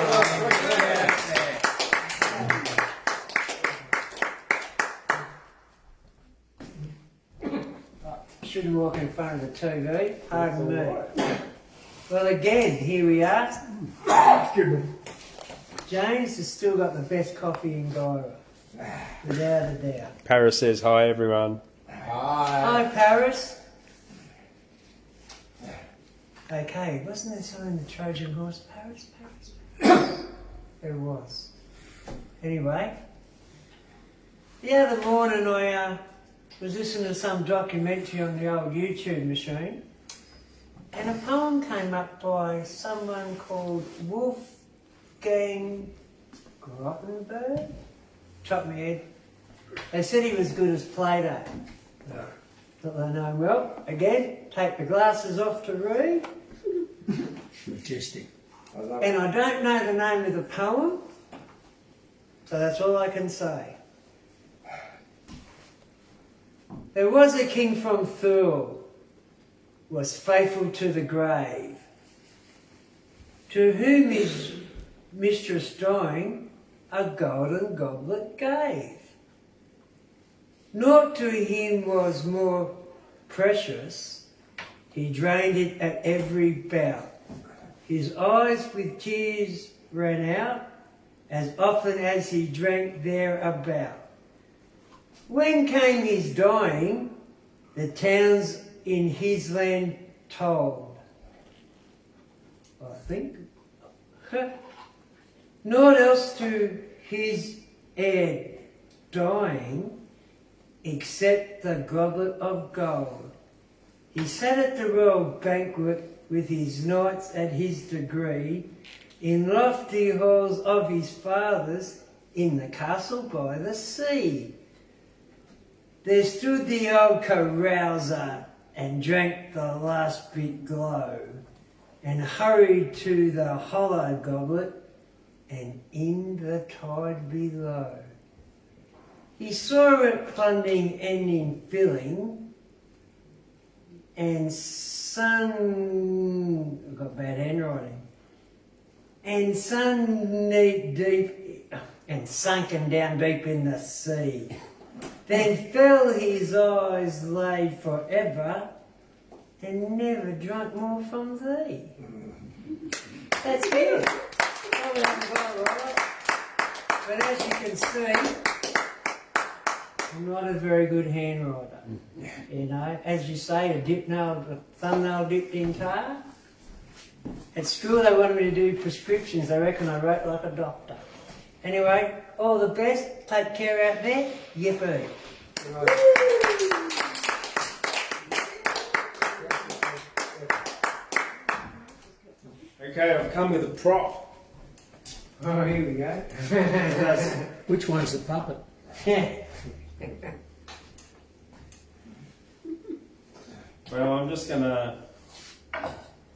Shouldn't walk in front of the TV. Pardon me. Well, again, here we are. James has still got the best coffee in Gardiner, without a doubt. Paris says hi, everyone. Hi, Paris. Okay, wasn't there something in the Trojan horse? Paris? There was. Anyway, the other morning I was listening to some documentary on the old YouTube machine, and a poem came up by someone called Wolfgang Grottenberg. Top my head. They said he was good as Plato. Thought they know him well. Again, take the glasses off to read. Majestic. And I don't know the name of the poem, so that's all I can say. There was a king from Thule, was faithful to the grave, to whom his mistress dying a golden goblet gave. Naught to him was more precious, he drained it at every bout. His eyes with tears ran out, as often as he drank thereabout. When came his dying, the towns in his land told. I think. Naught else to his heir dying, except the goblet of gold. He sat at the royal banquet with his knights at his degree, in lofty halls of his fathers, in the castle by the sea. There stood the old carouser, and drank the last bit glow, and hurried to the hollow goblet, and in the tide below. He saw it plunging and in filling, and I've got bad handwriting, and sun knee deep and sunken down deep in the sea. Then fell his eyes laid forever, and never drunk more from thee. That's it. That was all right. But as you can see, I'm not a very good handwriter. You know, as you say, a thumbnail dipped in tar. At school they wanted me to do prescriptions. They reckon I wrote like a doctor. Anyway, all the best. Take care out there. Yippee. Okay, I've come with a prop. Oh, here we go. Which one's the puppet? Well, I'm just gonna,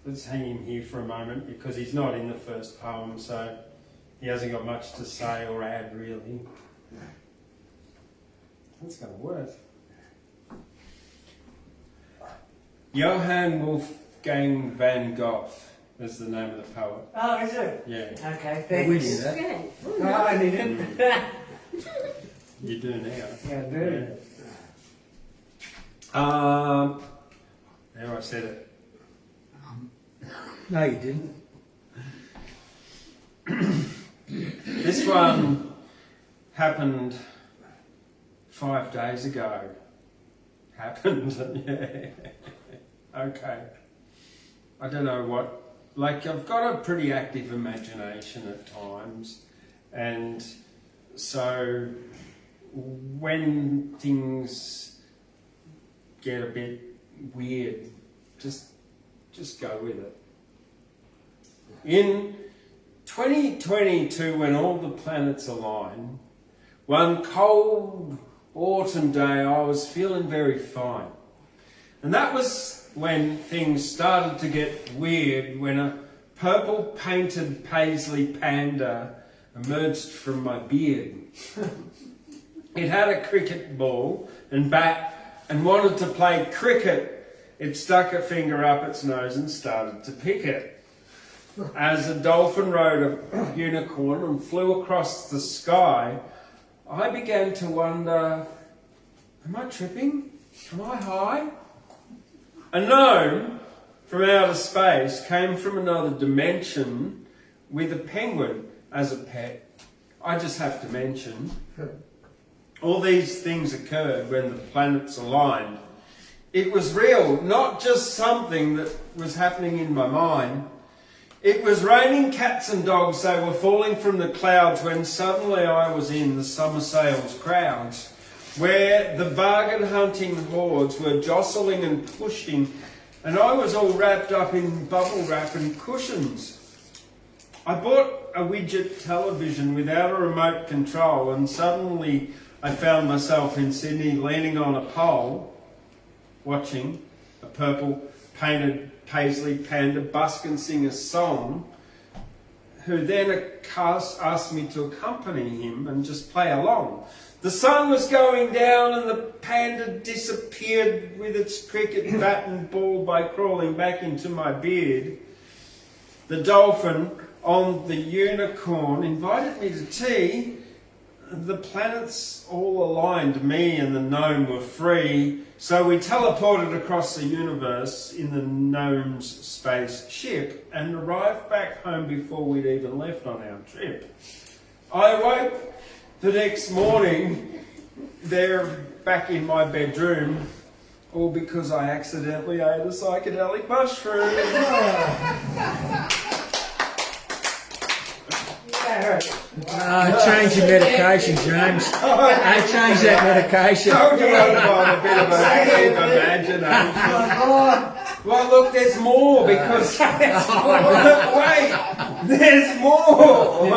let's hang him here for a moment because he's not in the first poem, so he hasn't got much to say or add really. That's gonna work. Johanne Wolfgang van Gothe is the name of the poet. Oh, is it? Yeah. Okay, thanks. We knew that. No, I didn't. You do now. Yeah, I do. There I said it. No, you didn't. This one happened 5 days ago. Happened, yeah. Okay. I don't know what, like I've got a pretty active imagination at times, and so when things get a bit weird, just go with it. In 2022, when all the planets align, one cold autumn day I was feeling very fine. And that was when things started to get weird, when a purple painted paisley panda emerged from my beard. It had a cricket ball and bat and wanted to play cricket. It stuck a finger up its nose and started to pick it. As a dolphin rode a unicorn and flew across the sky, I began to wonder, am I tripping? Am I high? A gnome from outer space came from another dimension with a penguin as a pet. I just have to mention, all these things occurred when the planets aligned. It was real, not just something that was happening in my mind. It was raining cats and dogs, they were falling from the clouds when suddenly I was in the summer sales crowds, where the bargain hunting hordes were jostling and pushing, and I was all wrapped up in bubble wrap and cushions. I bought a widget television without a remote control, and suddenly I found myself in Sydney leaning on a pole, watching a purple painted paisley panda busk and sing a song, who then asked me to accompany him and just play along. The sun was going down and the panda disappeared with its cricket bat and ball by crawling back into my beard. The dolphin on the unicorn invited me to tea. The planets all aligned, me and the gnome were free, so we teleported across the universe in the gnome's spaceship and arrived back home before we'd even left on our trip. I awoke the next morning there back in my bedroom, all because I accidentally ate a psychedelic mushroom. Change your medication, James. Change that medication. Told you I've got a bit of a imagination. Well, look, there's more because... Wait, there's more.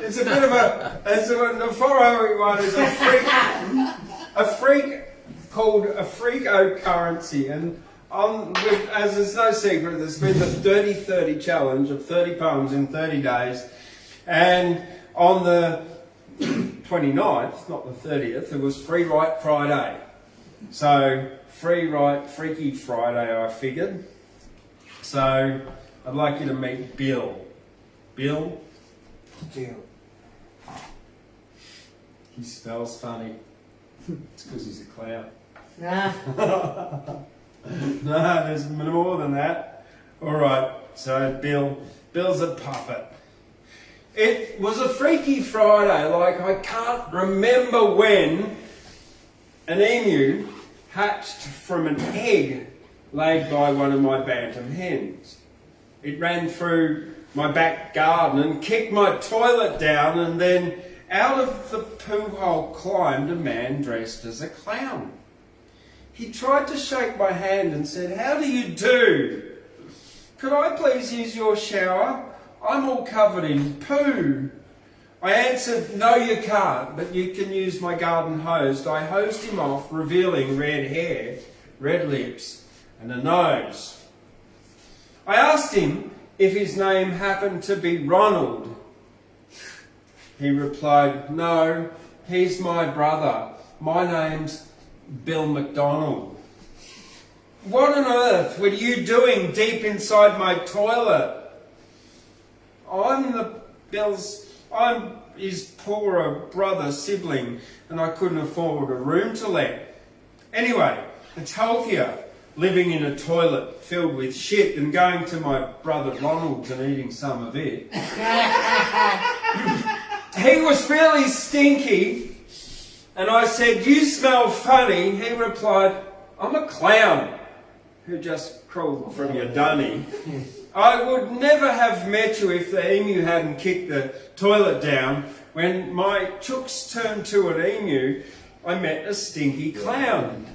It's a bit of the following one is a freak called a freak-o-currency, and as there's no secret, there's been the 30-30 challenge of 30 poems in 30 days, and on the 29th, not the 30th, it was Free Write Friday. So, Free Write Freaky Friday, I figured. So, I'd like you to meet Bill. Bill? Deal. He smells funny. It's because he's a clown. Nah. No, there's more than that. Alright, so Bill's a puppet. It was a Freaky Friday, like I can't remember when an emu hatched from an egg laid by one of my bantam hens. It ran through my back garden and kicked my toilet down, and then out of the poo hole climbed a man dressed as a clown. He tried to shake my hand and said, "How do you do? Could I please use your shower? I'm all covered in poo." I answered, "No, you can't, but you can use my garden hose." I hosed him off, revealing red hair, red lips, and a nose. I asked him if his name happened to be Ronald. He replied, "No, he's my brother. My name's Bill McDonald." "What on earth were you doing deep inside my toilet?" I'm his poorer brother, sibling, and I couldn't afford a room to let. Anyway, it's healthier living in a toilet filled with shit than going to my brother Ronald's and eating some of it. He was really stinky, and I said, "You smell funny." He replied, "I'm a clown who just crawled from your dunny. I would never have met you if the emu hadn't kicked the toilet down. When my chooks turned to an emu, I met a stinky clown."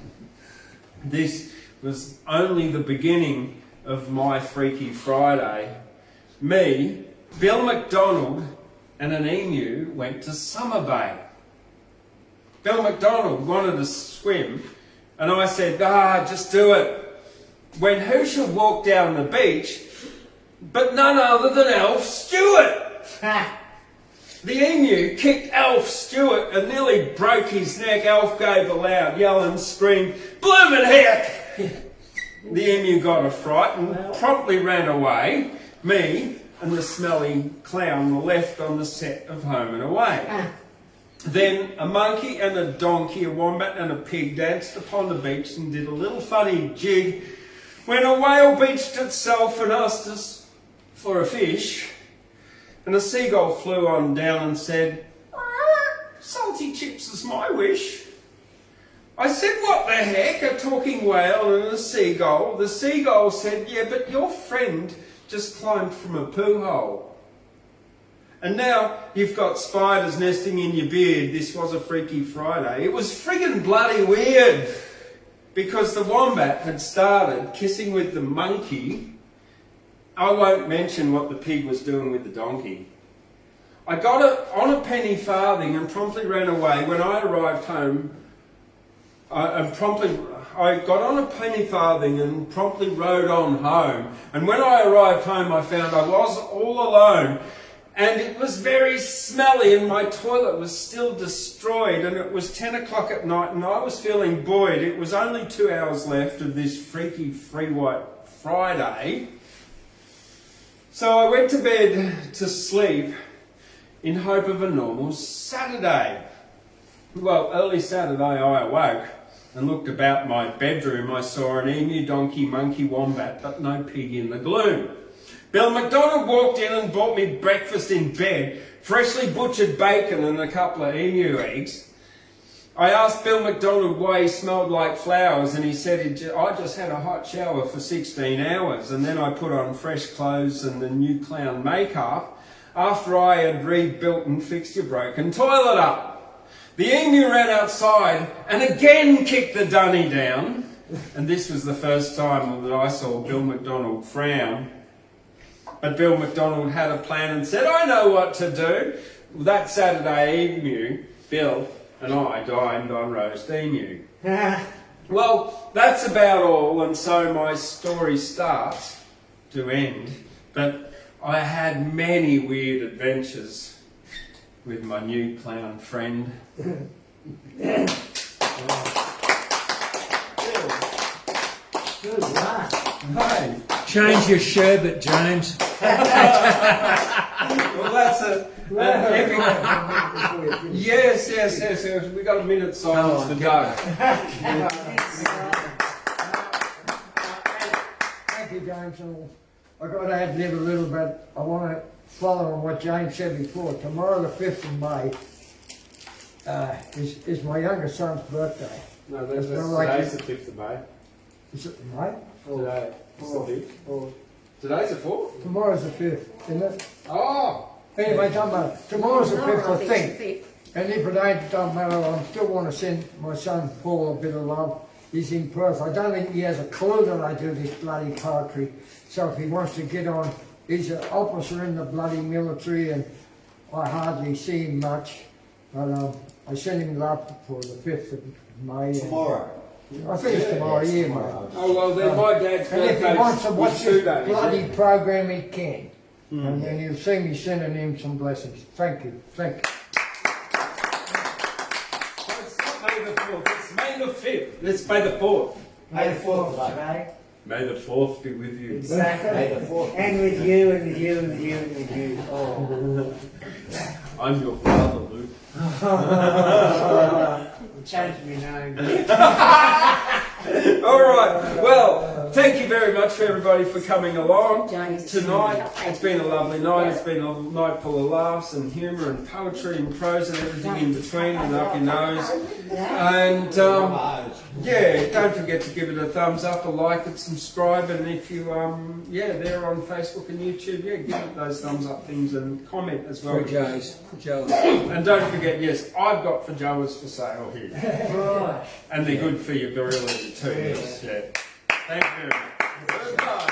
This was only the beginning of my Freaky Friday. Me, Bill McDonald, and an emu went to Summer Bay. Bill McDonald wanted to swim, and I said, "Just do it." When who should walk down the beach but none other than Alf Stewart. The emu kicked Alf Stewart and nearly broke his neck. Alf gave a loud yell and screamed, "Bloomin' heck!" The emu got a fright and promptly ran away. Me and the smelly clown were left on the set of Home and Away. Then a monkey and a donkey, a wombat and a pig danced upon the beach and did a little funny jig when a whale beached itself and asked us for a fish, and a seagull flew on down and said, "Salty chips is my wish." I said, "What the heck, a talking whale and a seagull?" The seagull said, "Yeah, but your friend just climbed from a poo hole. And now you've got spiders nesting in your beard." This was a Freaky Friday. It was friggin' bloody weird, because the wombat had started kissing with the monkey. I won't mention what the pig was doing with the donkey. I got it on a penny farthing and promptly ran away. When I arrived home, I got on a penny farthing and promptly rode on home. And when I arrived home, I found I was all alone. And it was very smelly and my toilet was still destroyed, and it was 10 o'clock at night and I was feeling buoyed. It was only 2 hours left of this Freaky Free White Friday. So I went to bed to sleep in hope of a normal Saturday. Well, early Saturday I awoke and looked about my bedroom. I saw an emu, donkey, monkey, wombat, but no pig in the gloom. Bill McDonald walked in and bought me breakfast in bed, freshly butchered bacon and a couple of emu eggs. I asked Bill McDonald why he smelled like flowers, and he said, "I just had a hot shower for 16 hours, and then I put on fresh clothes and the new clown makeup after I had rebuilt and fixed your broken toilet up." The emu ran outside and again kicked the dunny down, and this was the first time that I saw Bill McDonald frown. But Bill McDonald had a plan and said, "I know what to do." That Saturday evening, Bill and I dined on roast emu. Well, that's about all, and so my story starts to end. But I had many weird adventures with my new clown friend. Good luck. Hey, Change your sherbet, James. well, that's us an epic. Yes. We got a minute silence for Doug. Thank you, James. And I've got to ad-lib a little bit. I want to follow on what James said before. Tomorrow, the 5th of May, is my younger son's birthday. No, It's not like today's the 5th of May. Is it May? Today. It's the 5th. Today's the 4th. Tomorrow's the 5th, isn't it? Oh! Anyway, don't matter. Tomorrow's the 5th, I think. And if it ain't, don't matter. I still want to send my son Paul a bit of love. He's in Perth. I don't think he has a clue that I do this bloody poetry. So if he wants to get on, he's an officer in the bloody military and I hardly see him much. But I send him love for the 5th of May. Tomorrow. I think it's tomorrow, yeah, mate. Oh, well, then my dad's And if he wants to watch 2 this days. bloody program, he can. And then you'll see me sending him some blessings. Thank you. Thank you. It's not May the 4th, it's May the 5th. Let's May the 4th. May the 4th, mate. Today. May the 4th be with you. Exactly. May the 4th. And with you, and with you, and with you, and with you. Oh. I'm your father, Luke. Change me name. All right. Well, thank you very much for everybody for coming along James. tonight. It's been a lovely night. It's been a night full of laughs and humour and poetry and prose and everything in between and up your nose. And yeah, don't forget to give it a thumbs up, a like, and subscribe. And if you they're on Facebook and YouTube, give it those thumbs up things and comment as well. For Joe's. And don't forget, yes, I've got pajamas for sale here. Right. And they're good for your virility too. Yes. Yeah. Thank you very much. Goodbye.